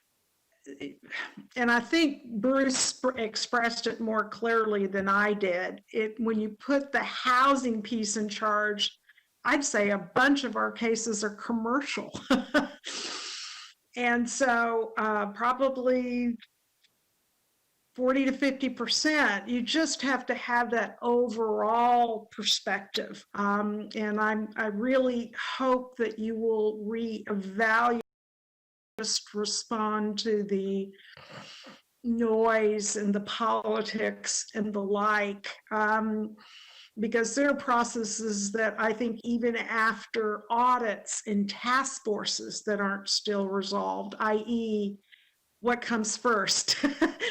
and I think Bruce expressed it more clearly than I did, when you put the housing piece in charge, I'd say a bunch of our cases are commercial. And so probably 40 to 50%. You just have to have that overall perspective. And I really hope that you will reevaluate, just respond to the noise and the politics and the like. Because there are processes that I think even after audits and task forces that aren't still resolved, i.e., what comes first?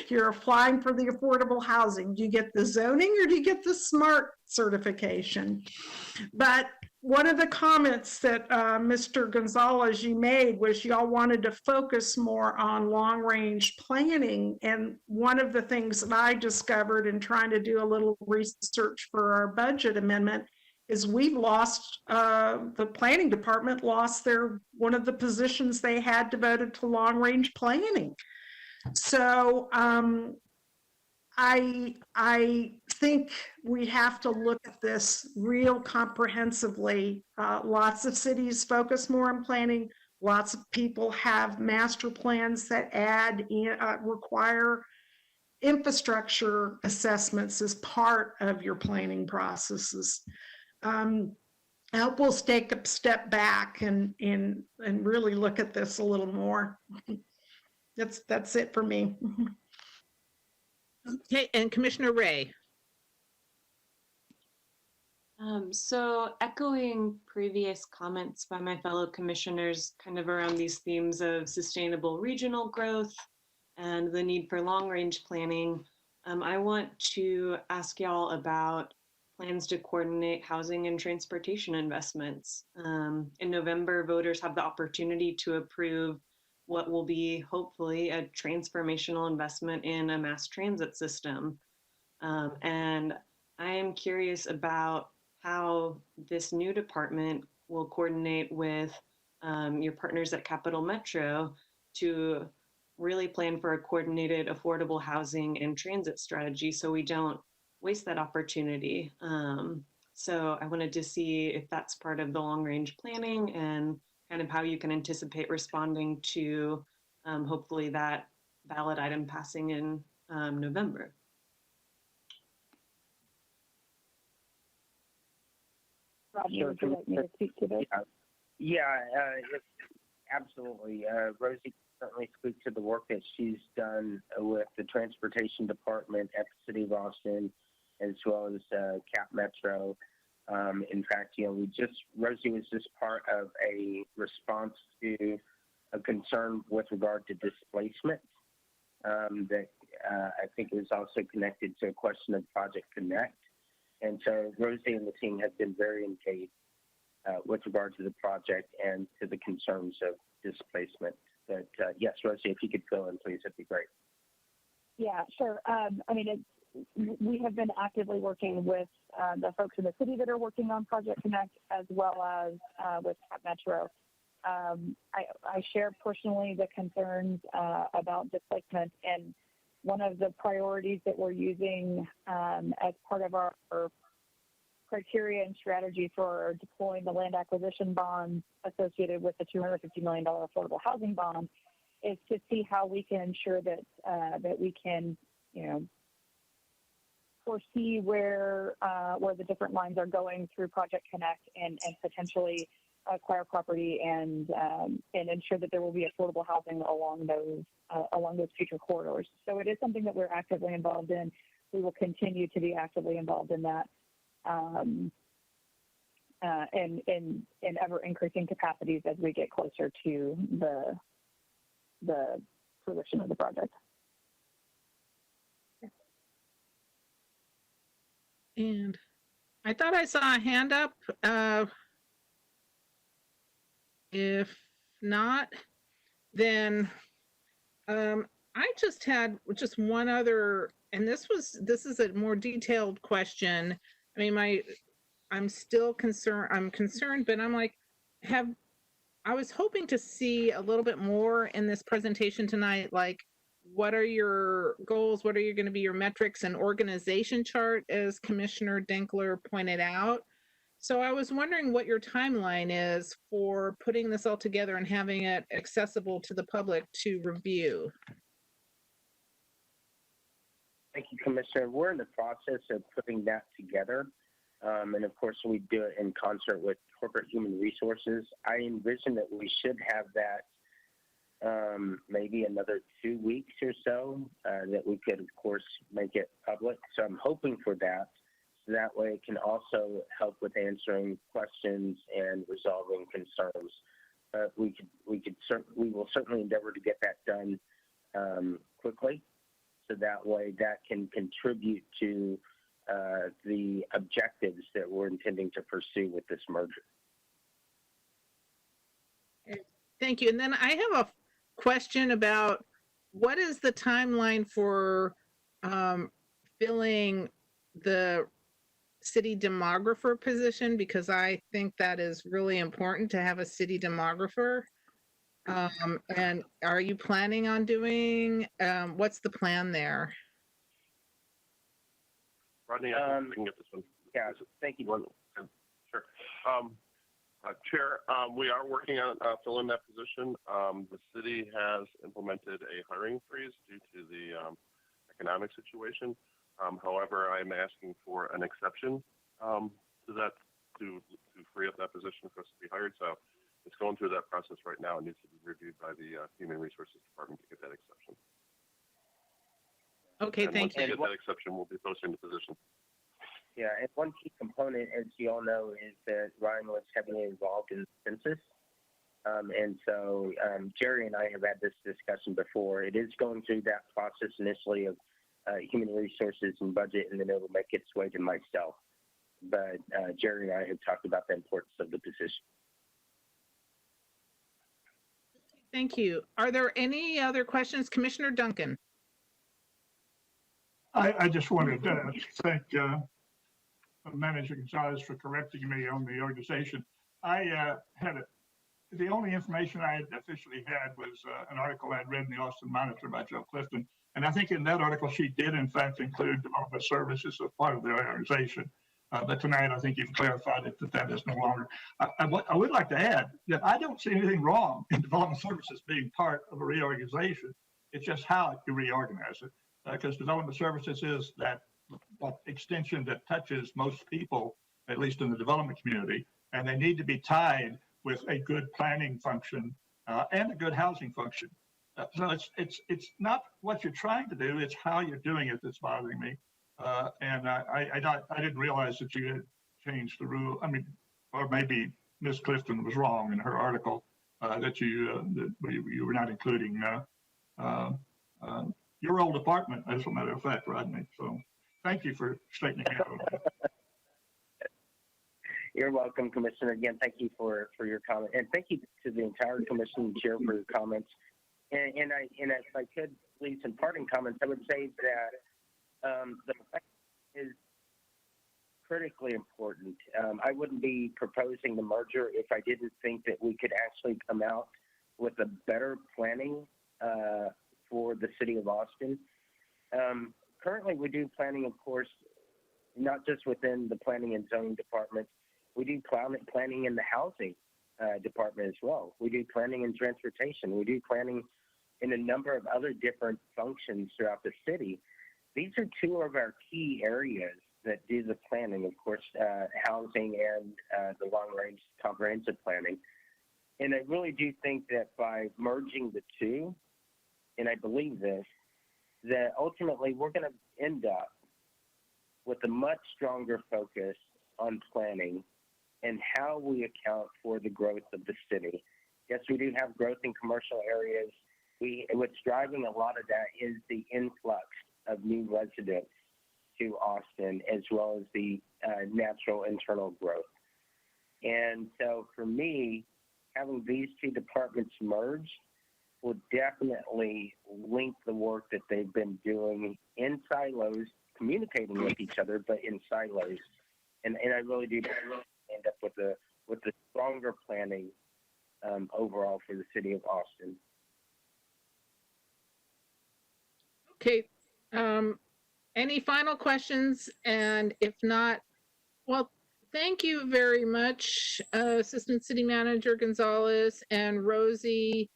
You're applying for the affordable housing. Do you get the zoning or do you get the SMART certification? But one of the comments that Mr. Gonzalez, you made was y'all wanted to focus more on long-range planning. And one of the things that I discovered in trying to do a little research for our budget amendment is we've lost, the planning department lost one of the positions they had devoted to long-range planning. So I think we have to look at this real comprehensively. Lots of cities focus more on planning. Lots of people have master plans that require infrastructure assessments as part of your planning processes. I hope we'll take a step back and really look at this a little more. That's it for me. Okay, and Commissioner Ray. So echoing previous comments by my fellow commissioners kind of around these themes of sustainable regional growth and the need for long-range planning, I want to ask y'all about plans to coordinate housing and transportation investments. In November, voters have the opportunity to approve what will be hopefully a transformational investment in a mass transit system. And I am curious about how this new department will coordinate with your partners at Capital Metro to really plan for a coordinated affordable housing and transit strategy so we don't waste that opportunity. So I wanted to see if that's part of the long range planning and kind of how you can anticipate responding to hopefully that ballot item passing in November. Roger, would you like me to speak to this? Absolutely. Rosie can certainly speak to the work that she's done with the transportation department at the city of Austin, as well as Cap Metro. In fact, Rosie was just part of a response to a concern with regard to displacement that I think is also connected to a question of Project Connect. And so Rosie and the team have been very engaged with regard to the project and to the concerns of displacement. But yes, Rosie, if you could fill in, please, that'd be great. Yeah, sure. We have been actively working with the folks in the city that are working on Project Connect, as well as with Cap Metro. I share personally the concerns about displacement, and one of the priorities that we're using as part of our criteria and strategy for deploying the land acquisition bonds associated with the $250 million affordable housing bond is to see how we can ensure that that we can, foresee where the different lines are going through Project Connect and potentially acquire property and ensure that there will be affordable housing along those future corridors. So it is something that we're actively involved in. We will continue to be actively involved in that, and in ever increasing capacities as we get closer to the fruition of the project. And I thought I saw a hand up. If not, then I just had one other, and this is a more detailed question. I mean, I'm still concerned. I'm concerned, but I'm like, I was hoping to see a little bit more in this presentation tonight, like what are your goals? What are going to be your metrics and organization chart, as Commissioner Dinkler pointed out? So I was wondering what your timeline is for putting this all together and having it accessible to the public to review. Thank you, Commissioner. We're in the process of putting that together. And of course, we do it in concert with corporate human resources. I envision that we should have that maybe another 2 weeks or so, that we could, of course, make it public. So I'm hoping for that. So that way it can also help with answering questions and resolving concerns. We will certainly endeavor to get that done quickly. So that way that can contribute to the objectives that we're intending to pursue with this merger. Thank you. And then I have a question about what is the timeline for filling the city demographer position? Because I think that is really important to have a city demographer. And are you planning on doing, what's the plan there? Rodney, I can get this one. Yeah, thank you. Sure. Chair, we are working on filling that position. The city has implemented a hiring freeze due to the economic situation. However, I'm asking for an exception to that to free up that position for us to be hired. So it's going through that process right now. It needs to be reviewed by the Human Resources Department to get that exception. Okay, and thank once we you. get that exception, we'll be posting the position. Yeah, and one key component, as you all know, is that Ryan was heavily involved in the census. And so Jerry and I have had this discussion before. It is going through that process initially of human resources and budget, and then it will make its way to myself. But Jerry and I have talked about the importance of the position. Thank you. Are there any other questions? Commissioner Duncan? I just wanted to thank Manager Gonzalez for correcting me on the organization. I the only information I had officially had was an article I'd read in the Austin Monitor by Joe Clifton. And I think in that article, she did in fact include development services as part of the organization. But tonight, I think you've clarified it that is no longer. I would like to add that I don't see anything wrong in development services being part of a reorganization. It's just how you reorganize it. Because development services is that extension that touches most people, at least in the development community, and they need to be tied with a good planning function and a good housing function. So it's not what you're trying to do; it's how you're doing it that's bothering me. And I didn't realize that you had changed the rule. I mean, or maybe Ms. Clifton was wrong in her article that you were not including your old department, as a matter of fact, Rodney. So thank you for straightening it out. You're welcome, Commissioner. Again, thank you for your comment. And thank you to the entire commission and chair for your comments. And if I could leave some parting comments, I would say that the fact is critically important. I wouldn't be proposing the merger if I didn't think that we could actually come out with a better planning for the city of Austin. Currently, we do planning, of course, not just within the planning and zoning department. We do planning in the housing department as well. We do planning in transportation. We do planning in a number of other different functions throughout the city. These are two of our key areas that do the planning, of course, housing and the long-range comprehensive planning. And I really do think that by merging the two, and I believe this, that ultimately we're going to end up with a much stronger focus on planning and how we account for the growth of the city. Yes, we do have growth in commercial areas. What's driving a lot of that is the influx of new residents to Austin, as well as the natural internal growth. And so for me, having these two departments merged will definitely link the work that they've been doing in silos, communicating with each other, but in silos. And I really do end up with a stronger planning overall for the city of Austin. Okay. Any final questions? And if not, well, thank you very much, Assistant City Manager Gonzalez and Rosie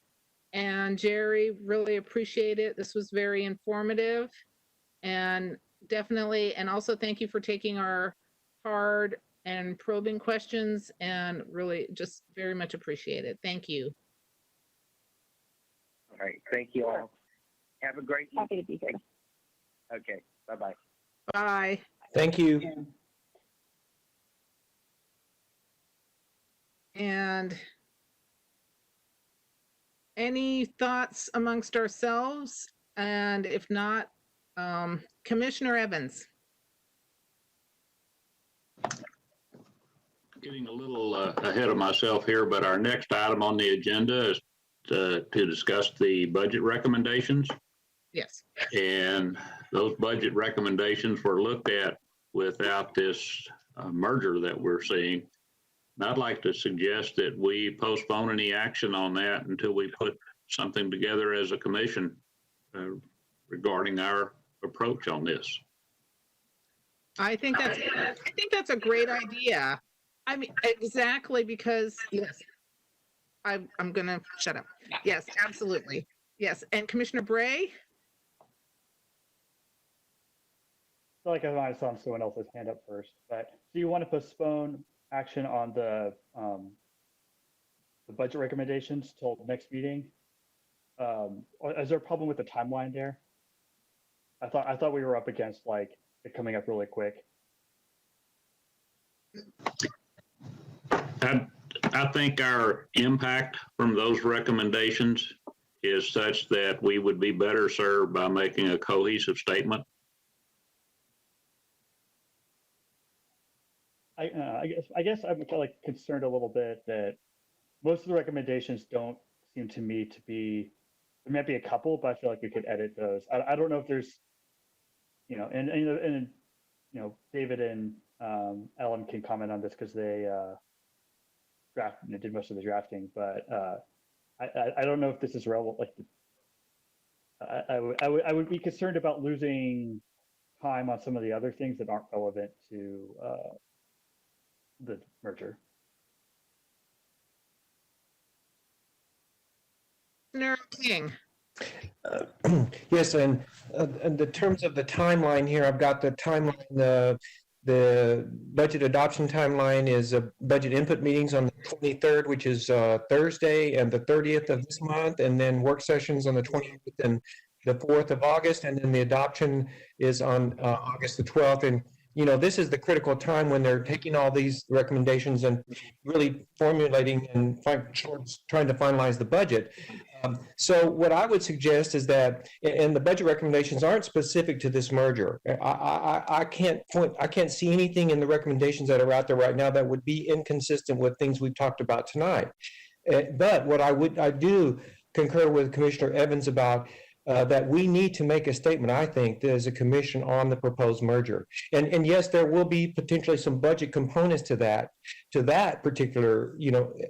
and Jerry. Really appreciate it. This was very informative. And definitely, and also thank you for taking our hard and probing questions, and really just very much appreciated. Thank you. All right. Thank you all. Have a great evening. Happy to be here. Okay. Bye-bye. Bye. Thank you. And any thoughts amongst ourselves? And if not, Commissioner Evans. Getting a little ahead of myself here, but our next item on the agenda is to discuss the budget recommendations. Yes. And those budget recommendations were looked at without this merger that we're seeing. And I'd like to suggest that we postpone any action on that until we put something together as a commission regarding our approach on this. I think that's a great idea. I mean, exactly, because yes, I'm gonna shut up. Yes, absolutely. Yes, and Commissioner Bray? I feel like I might have saw someone else's hand up first, but do you want to postpone action on the budget recommendations till next meeting? Or is there a problem with the timeline there? I thought we were up against like it coming up really quick. I think our impact from those recommendations is such that we would be better served by making a cohesive statement. I guess I'm kind of like concerned a little bit that most of the recommendations don't seem to me to be, there might be a couple, but I feel like we could edit those. I don't know if there's, and David and Ellen can comment on this because they did most of the drafting, but I don't know if this is relevant. Like, I would be concerned about losing time on some of the other things that aren't relevant to the merger. Commissioner King. Yes, and in the terms of the timeline here, I've got the timeline, the budget adoption timeline is budget input meetings on the 23rd, which is Thursday, and the 30th of this month, and then work sessions on the 20th and the 4th of August, and then the adoption is on August the 12th. And this is the critical time when they're taking all these recommendations and really formulating and trying to finalize the budget. So what I would suggest is that, and the budget recommendations aren't specific to this merger. I can't see anything in the recommendations that are out there right now that would be inconsistent with things we've talked about tonight. But what I do concur with Commissioner Evans about that we need to make a statement, I think, as a commission on the proposed merger. And yes, there will be potentially some budget components to that particular,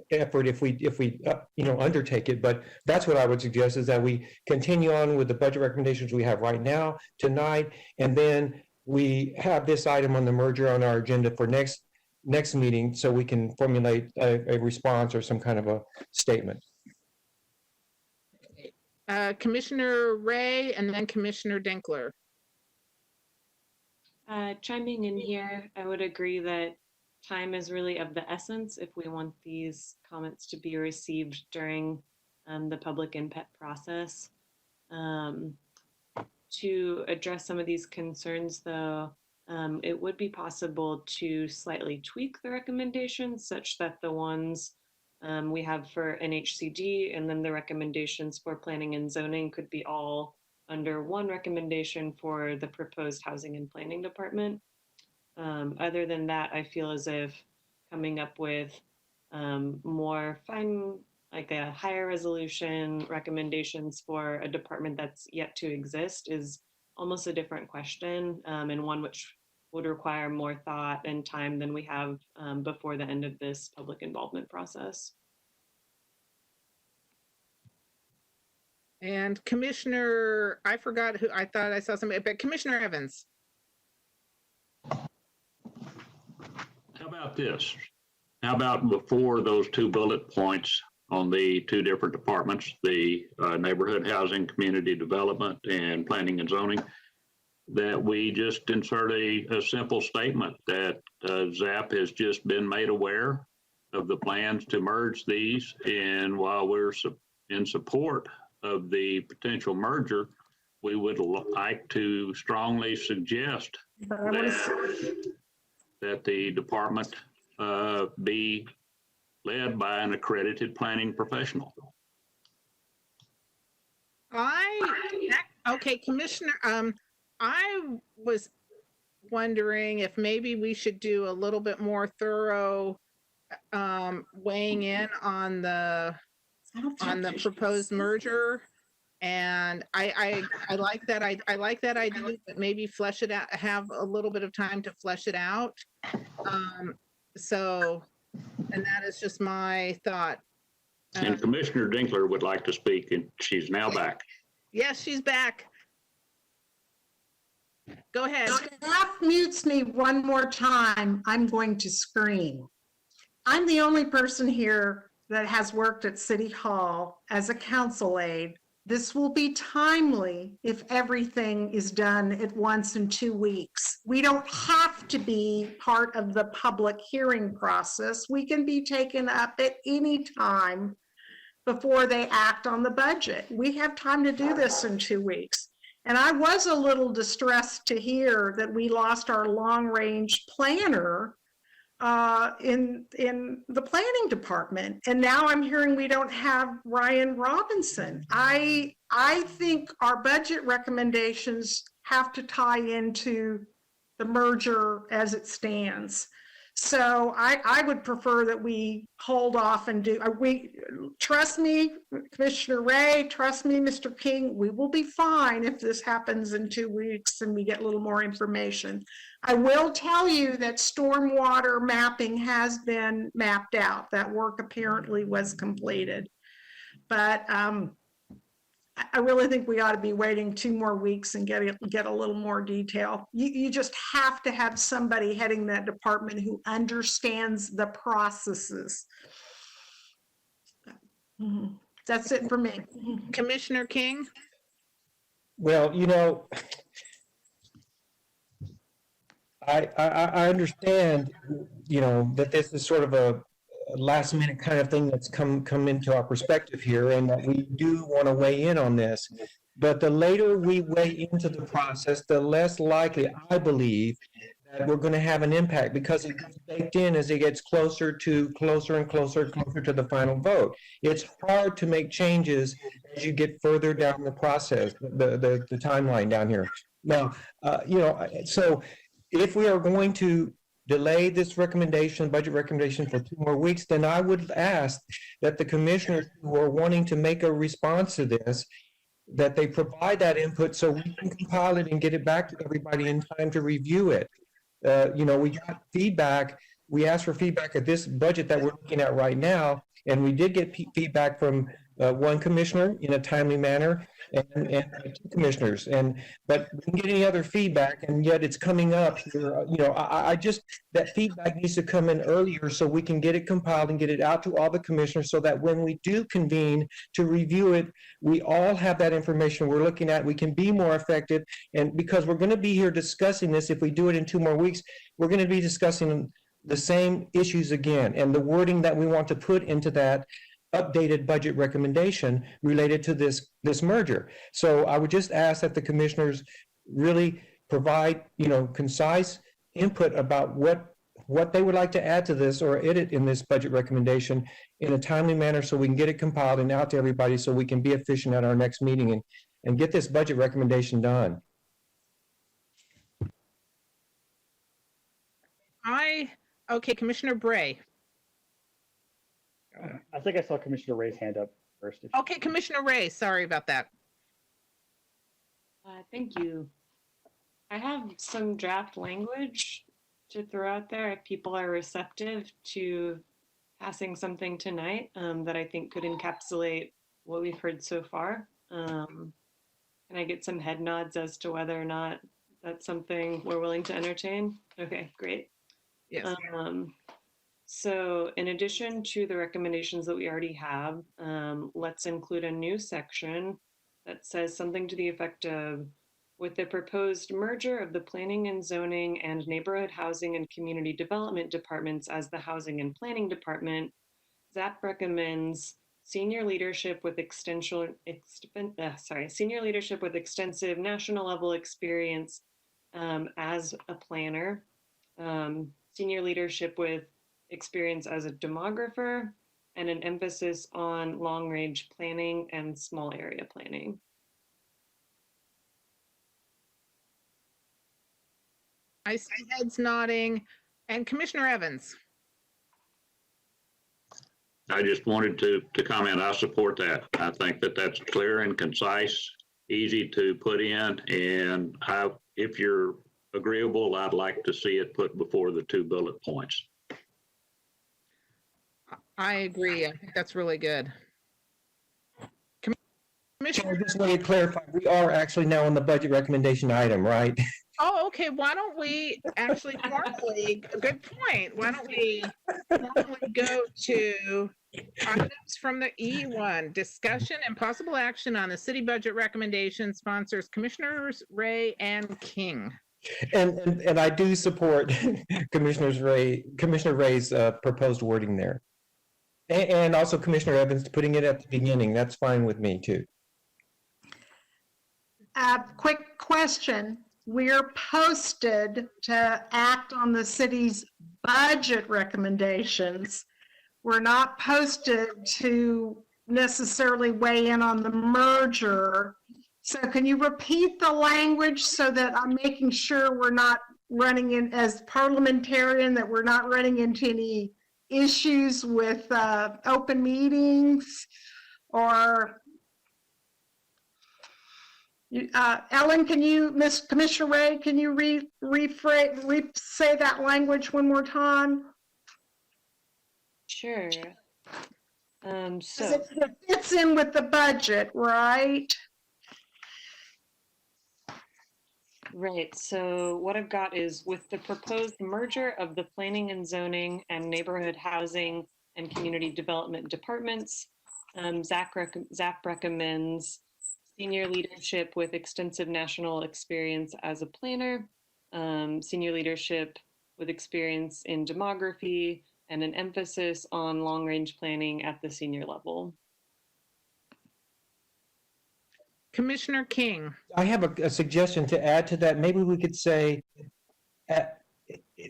effort if we undertake it. But that's what I would suggest, is that we continue on with the budget recommendations we have right now, tonight, and then we have this item on the merger on our agenda for next meeting, so we can formulate a response or some kind of a statement. Commissioner Ray, and then Commissioner Dinkler. Chiming in here, I would agree that time is really of the essence if we want these comments to be received during the public input process. To address some of these concerns, though, it would be possible to slightly tweak the recommendations such that the ones we have for NHCD and then the recommendations for planning and zoning could be all under one recommendation for the proposed housing and planning department. Other than that, I feel as if coming up with more like a higher resolution recommendations for a department that's yet to exist is almost a different question, and one which would require more thought and time than we have before the end of this public involvement process. And Commissioner, I forgot who, I thought I saw somebody, but Commissioner Evans. How about this? How about before those two bullet points on the two different departments, the neighborhood housing, community development, and planning and zoning, that we just insert a simple statement that ZAP has just been made aware of the plans to merge these. And while we're in support of the potential merger, we would like to strongly suggest that the department be led by an accredited planning professional. Okay, Commissioner, I was wondering if maybe we should do a little bit more thorough weighing in on the proposed merger. And I like that. I like that idea, but maybe flesh it out, have a little bit of time to flesh it out. So, and that is just my thought. And Commissioner Dinkler would like to speak, and she's now back. Yes, she's back. Go ahead. Staff mutes me one more time, I'm going to scream. I'm the only person here that has worked at City Hall as a council aide. This will be timely if everything is done at once in 2 weeks. We don't have to be part of the public hearing process. We can be taken up at any time before they act on the budget. We have time to do this in 2 weeks. And I was a little distressed to hear that we lost our long-range planner in the planning department. And now I'm hearing we don't have Ryan Robinson. I think our budget recommendations have to tie into the merger as it stands. So I would prefer that we hold off and do, trust me, Commissioner Ray, trust me, Mr. King, we will be fine if this happens in 2 weeks and we get a little more information. I will tell you that stormwater mapping has been mapped out. That work apparently was completed. But I really think we ought to be waiting 2 more weeks and get a little more detail. You just have to have somebody heading that department who understands the processes. That's it for me. Commissioner King? Well, you know, I understand, you know, that this is sort of a last minute kind of thing that's come into our perspective here, and that we do want to weigh in on this. But the later we weigh into the process, the less likely I believe that we're going to have an impact, because it gets baked in as it gets closer and closer to the final vote. It's hard to make changes as you get further down the process, the timeline down here. Now, you know, so if we are going to delay this recommendation, budget recommendation, for 2 more weeks, then I would ask that the commissioners who are wanting to make a response to this, that they provide that input so we can compile it and get it back to everybody in time to review it. You know, we got feedback. We asked for feedback at this budget that we're looking at right now, and we did get feedback from one commissioner in a timely manner, and 2 commissioners, but we didn't get any other feedback, and yet it's coming up here. You know, I just, that feedback needs to come in earlier so we can get it compiled and get it out to all the commissioners, so that when we do convene to review it, we all have that information we're looking at. We can be more effective, and because we're going to be here discussing this, if we do it in 2 more weeks, we're going to be discussing the same issues again, and the wording that we want to put into that updated budget recommendation related to this merger. So I would just ask that the commissioners really provide, you know, concise input about what they would like to add to this or edit in this budget recommendation in a timely manner, so we can get it compiled and out to everybody, so we can be efficient at our next meeting and get this budget recommendation done. Okay, Commissioner Bray. I think I saw Commissioner Ray's hand up first. Okay, Commissioner Ray, sorry about that. Thank you. I have some draft language to throw out there if people are receptive to passing something tonight that I think could encapsulate what we've heard so far. Can I get some head nods as to whether or not that's something we're willing to entertain? Okay, great. Yes. So in addition to the recommendations that we already have, let's include a new section that says something to the effect of with the proposed merger of the Planning and Zoning and Neighborhood Housing and Community Development Departments as the Housing and Planning Department, ZAP recommends senior leadership with senior leadership with extensive national level experience as a planner, senior leadership with experience as a demographer, and an emphasis on long-range planning and small area planning. I see heads nodding. And Commissioner Evans? I just wanted to comment, I support that. I think that that's clear and concise, easy to put in, and if you're agreeable, I'd like to see it put before the 2 bullet points. I agree. I think that's really good. Commissioner, Chair, just want to clarify, we are actually now on the budget recommendation item, right? oh, okay, why don't we actually formally, good point. Why don't we formally go to items from the E1, discussion and possible action on the city budget recommendation, sponsors Commissioners Ray and King. And I do support Commissioner Ray's proposed wording there. And also Commissioner Evans putting it at the beginning. That's fine with me too. Quick question. We're posted to act on the city's budget recommendations. We're not posted to necessarily weigh in on the merger. So can you repeat the language so that I'm making sure we're not running in, as parliamentarian, that we're not running into any issues with open meetings or Ellen, can you, Commissioner Ray, can you say that language one more time? Sure. So it fits in with the budget, right? Right. So what I've got is with the proposed merger of the Planning and Zoning and Neighborhood Housing and Community Development Departments, ZAP recommends senior leadership with extensive national experience as a planner, senior leadership with experience in demography, and an emphasis on long-range planning at the senior level. Commissioner King. I have a suggestion to add to that. Maybe we could say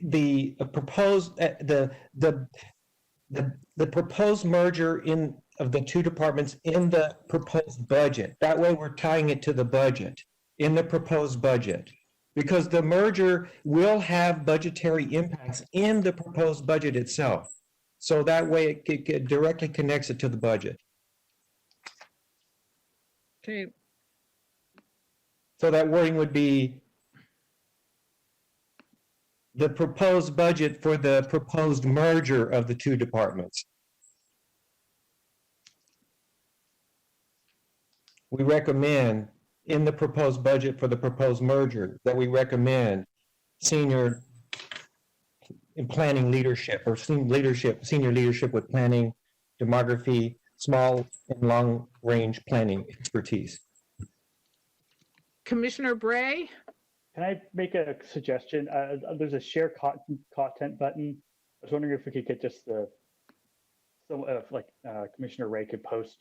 the proposed the proposed merger of the 2 departments in the proposed budget. That way we're tying it to the budget, in the proposed budget. Because the merger will have budgetary impacts in the proposed budget itself. So that way it directly connects it to the budget. Okay. So that wording would be the proposed budget for the proposed merger of the 2 departments. We recommend in the proposed budget for the proposed merger that we recommend senior in planning leadership or senior leadership with planning, demography, small and long range planning expertise. Commissioner Bray? Can I make a suggestion? There's a share content button. I was wondering if we could get just Commissioner Ray could post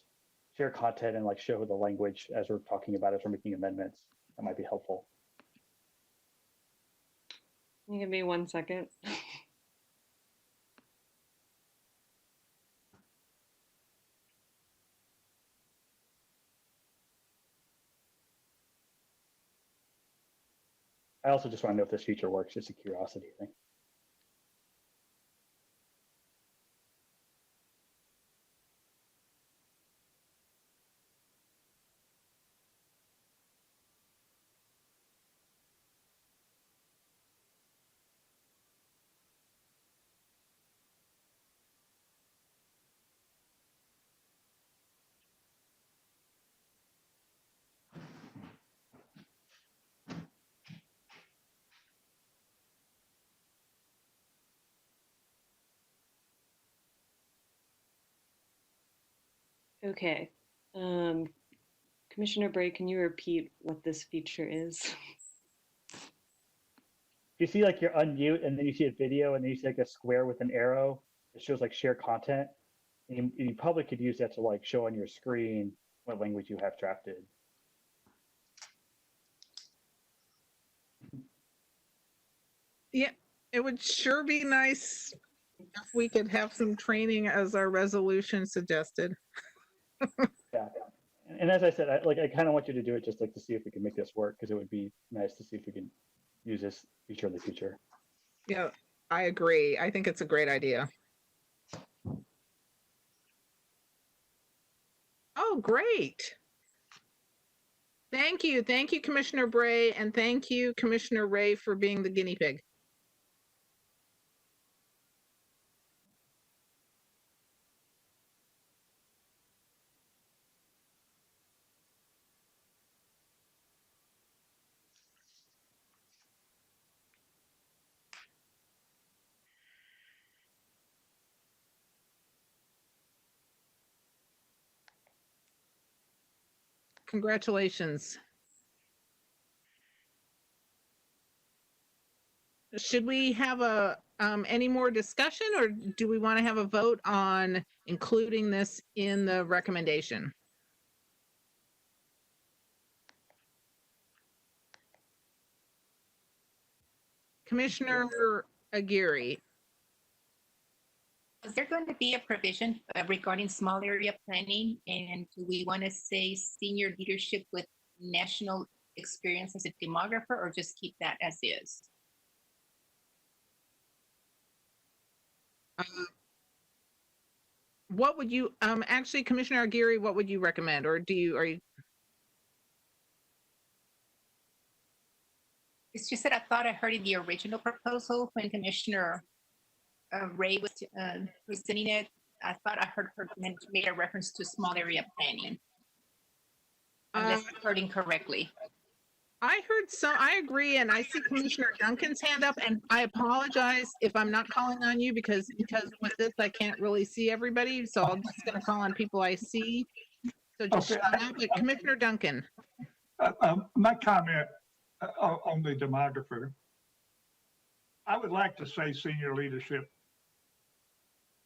share content and like show the language as we're talking about as we're making amendments. That might be helpful. Can you give me 1 second? I also just want to know if this feature works, just a curiosity thing. Okay. Commissioner Bray, can you repeat what this feature is? You see like you're unmute and then you see a video and then you see like a square with an arrow that shows like share content. And you probably could use that to like show on your screen what language you have drafted. Yeah, it would sure be nice if we could have some training as our resolution suggested. Yeah. And as I said, I kind of want you to do it just like to see if we can make this work, because it would be nice to see if we can use this feature in the future. Yeah, I agree. I think it's a great idea. Oh, great. Thank you. Thank you, Commissioner Bray, and thank you, Commissioner Ray, for being the guinea pig. Congratulations. Should we have any more discussion, or do we want to have a vote on including this in the recommendation? Commissioner Aguirre. Is there going to be a provision regarding small area planning? And do we want to say senior leadership with national experience as a demographer, or just keep that as is? What would you, actually, Commissioner Aguirre, what would you recommend? Or are you? It's just that I thought I heard in the original proposal when Commissioner Ray was presenting it, I thought I heard her made a reference to small area planning. Unless I heard incorrectly. I heard I agree, and I see Commissioner Duncan's hand up, and I apologize if I'm not calling on you because with this, I can't really see everybody, so I'm just gonna call on people I see. So just Okay. shut up. But Commissioner Duncan. My comment on the demographer, I would like to say senior leadership.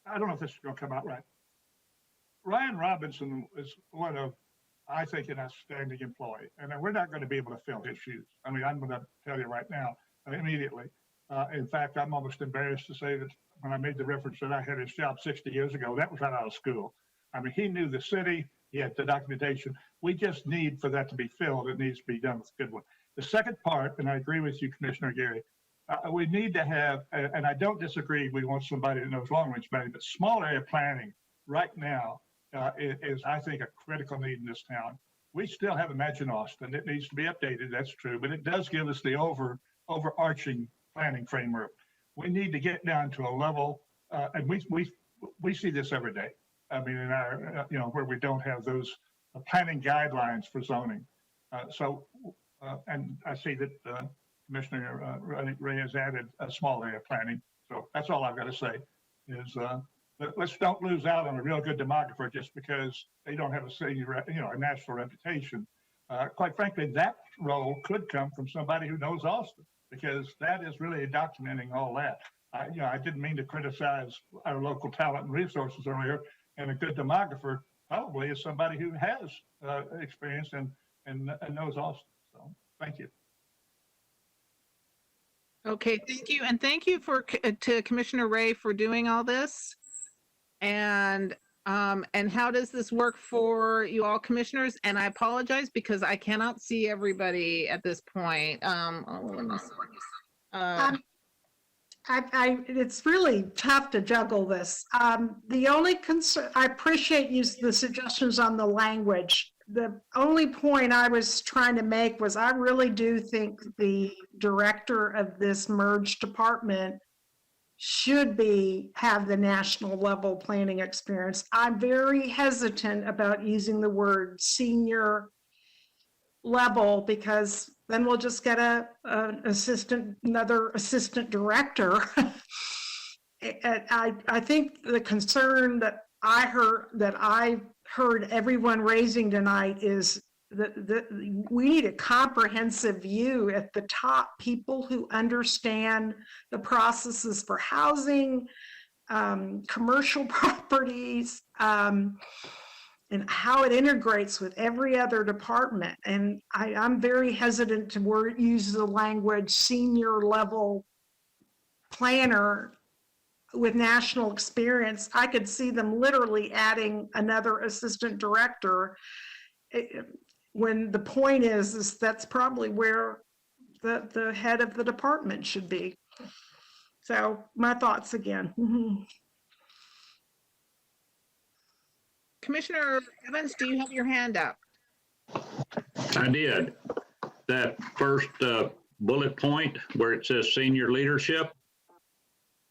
I don't know if this is going to come out right. Ryan Robinson is one of, I think, an outstanding employee, and we're not going to be able to fill his shoes. I mean, I'm going to tell you right now, immediately. In fact, I'm almost embarrassed to say that when I made the reference that I had his job 60 years ago, that was right out of school. I mean, he knew the city, he had the documentation. We just need for that to be filled. It needs to be done with a good one. The second part, and I agree with you, Commissioner Gary, we need to have, and I don't disagree, we want somebody that knows long-range planning, but small area planning right now is, I think, a critical need in this town. We still have Imagine Austin. It needs to be updated, that's true, but it does give us the overarching planning framework. We need to get down to a level, and we see this every day. I mean, in our, where we don't have those planning guidelines for zoning. And I see that Commissioner Ray has added a small area planning. So that's all I've got to say is let's don't lose out on a real good demographer just because they don't have a national reputation. Quite frankly, that role could come from somebody who knows Austin, because that is really documenting all that. I didn't mean to criticize our local talent and resources earlier, and a good demographer probably is somebody who has experience and knows Austin. So thank you. Okay, thank you. And thank you to Commissioner Ray for doing all this. And how does this work for you all commissioners? And I apologize because I cannot see everybody at this point. It's really tough to juggle this. The only concern, I appreciate the suggestions on the language. The only point I was trying to make was I really do think the director of this merged department should have the national level planning experience. I'm very hesitant about using the word senior level because then we'll just get another assistant director. I think the concern that I heard everyone raising tonight is we need a comprehensive view at the top, people who understand the processes for housing, commercial properties, and how it integrates with every other department. And I'm very hesitant to use the language senior level planner with national experience. I could see them literally adding another assistant director, when the point is that's probably where the head of the department should be. So my thoughts again. Commissioner Evans, do you have your hand up? I did. That first bullet point where it says senior leadership,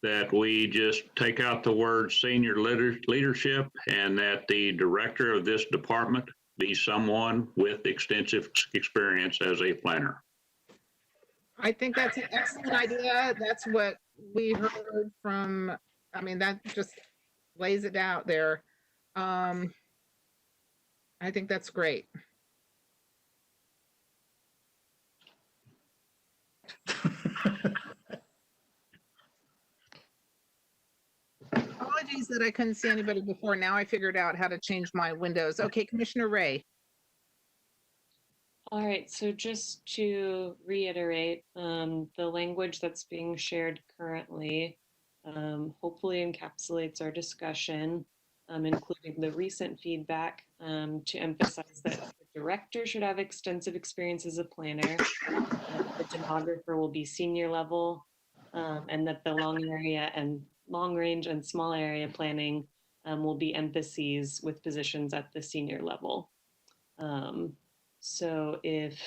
that we just take out the word senior leadership and that the director of this department be someone with extensive experience as a planner. I think that's an excellent idea. That's what we heard from, I mean, that just lays it out there. I think that's great. Apologies that I couldn't see anybody before. Now I figured out how to change my windows. Okay, Commissioner Ray. All right, so just to reiterate, the language that's being shared currently hopefully encapsulates our discussion, including the recent feedback, to emphasize that the director should have extensive experience as a planner, the demographer will be senior level, and that the long range and small area planning will be emphases with positions at the senior level. So if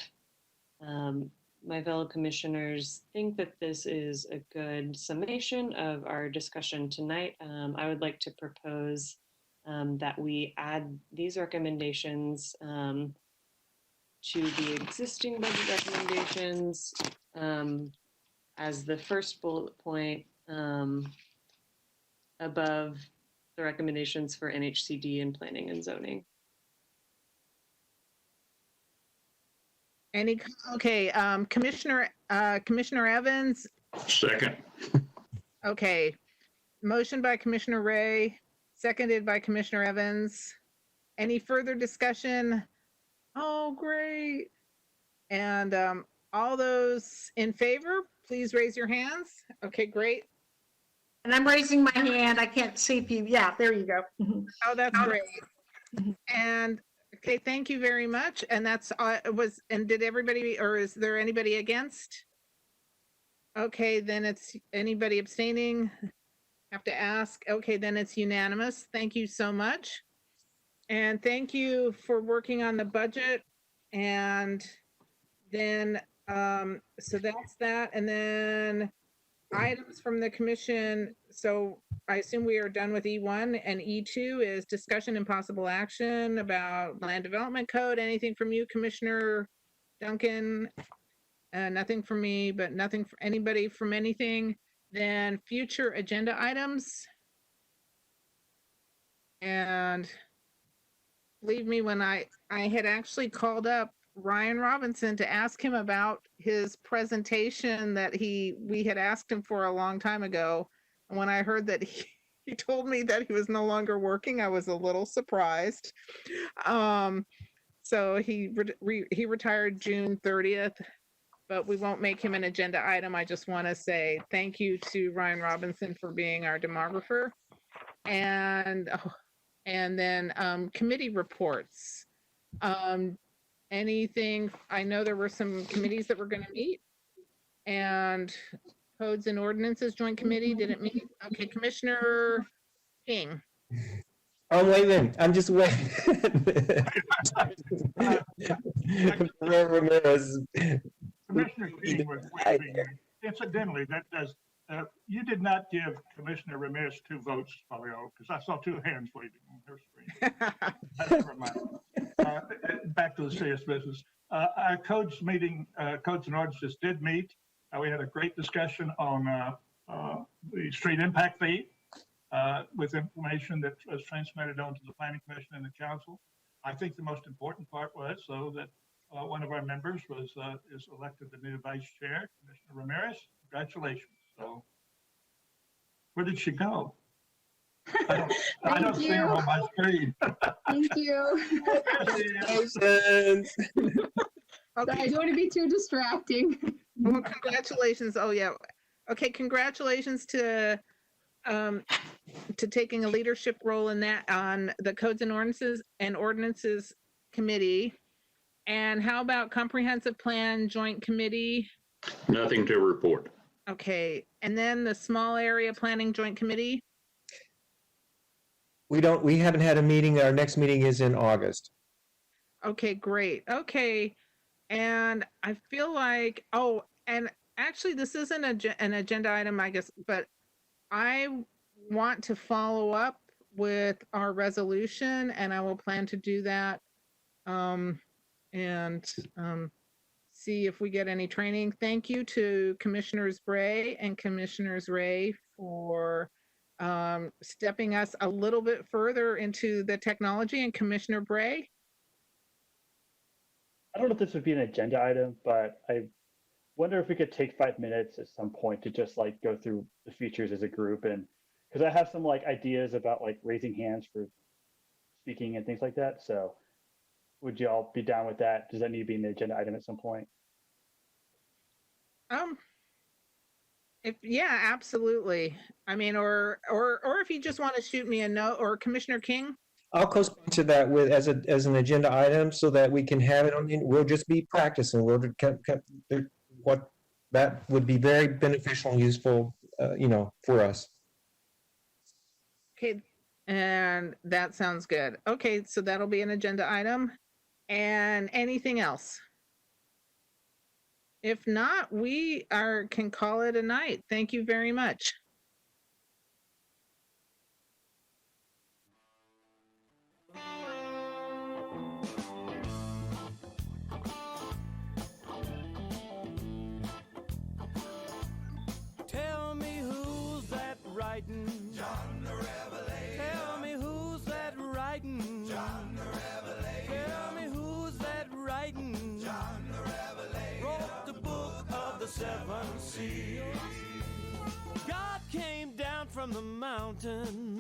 my fellow commissioners think that this is a good summation of our discussion tonight, I would like to propose that we add these recommendations to the existing budget recommendations as the first bullet point above the recommendations for NHCD and planning and zoning. Okay, Commissioner Evans. Second. Okay, motion by Commissioner Ray, seconded by Commissioner Evans. Any further discussion? Oh, great. And all those in favor, please raise your hands. Okay, great. And I'm raising my hand. I can't see if you, yeah, there you go. Oh, that's great. And okay, thank you very much. And that's and did everybody, or is there anybody against? Okay, then it's anybody abstaining. Have to ask. Okay, then it's unanimous. Thank you so much. And thank you for working on the budget. And then, so that's that. And then items from the commission. So I assume we are done with E1, and E2 is discussion and possible action about land development code. Anything from you, Commissioner Duncan? Nothing from me, but nothing for anybody from anything. Then future agenda items. And believe me, when I had actually called up Ryan Robinson to ask him about his presentation that we had asked him for a long time ago. And when I heard that he told me that he was no longer working, I was a little surprised. So he retired June 30th, but we won't make him an agenda item. I just want to say thank you to Ryan Robinson for being our demographer. And then committee reports. Anything, I know there were some committees that were going to meet, and codes and ordinances joint committee didn't meet. Okay, Commissioner King. I'm waiting. I'm just waiting. Ramirez. Commissioner King was waving. Incidentally, that does, you did not give Commissioner Ramirez 2 votes, Polio, because I saw 2 hands waving on her screen. Never mind. Back to the serious business. Our codes meeting, codes and ordinances did meet. We had a great discussion on the street impact fee with information that was transmitted on to the Planning Commission and the Council. I think the most important part was, so that one of our members is elected the new vice chair, Commissioner Ramirez. Congratulations. So where did she go? I don't see her on my screen. Thank you. Congratulations. Okay. I don't want to be too distracting. Well, congratulations. Oh, yeah. Okay, congratulations to taking a leadership role in that on the Codes and Ordinances Committee. And how about Comprehensive Plan Joint Committee? Nothing to report. Okay, and then the Small Area Planning Joint Committee? We haven't had a meeting. Our next meeting is in August. Okay, great. Okay, and I feel like, oh, and actually this isn't an agenda item, I guess, but I want to follow up with our resolution, and I will plan to do that. See if we get any training. Thank you to Commissioners Bray and Commissioners Ray for stepping us a little bit further into the technology. And Commissioner Bray? I don't know if this would be an agenda item, but I wonder if we could take 5 minutes at some point to just like go through the features as a group, and because I have some like ideas about like raising hands for speaking and things like that. So would you all be down with that? Does that need to be an agenda item at some point? Yeah, absolutely. I mean, or if you just want to shoot me a note, or Commissioner King? I'll co-sponsor that with as an agenda item so that we can have it on. We'll just be practicing. What that would be very beneficial and useful, for us. Okay, and that sounds good. Okay, so that'll be an agenda item. And anything else? If not, we can call it a night. Thank you very much. Tell me who's that writing? John the Revelator. Tell me who's that writing? John the Revelator. Tell me who's that writing? John the Revelator. Wrote the book of the seven seals. God came down from the mountain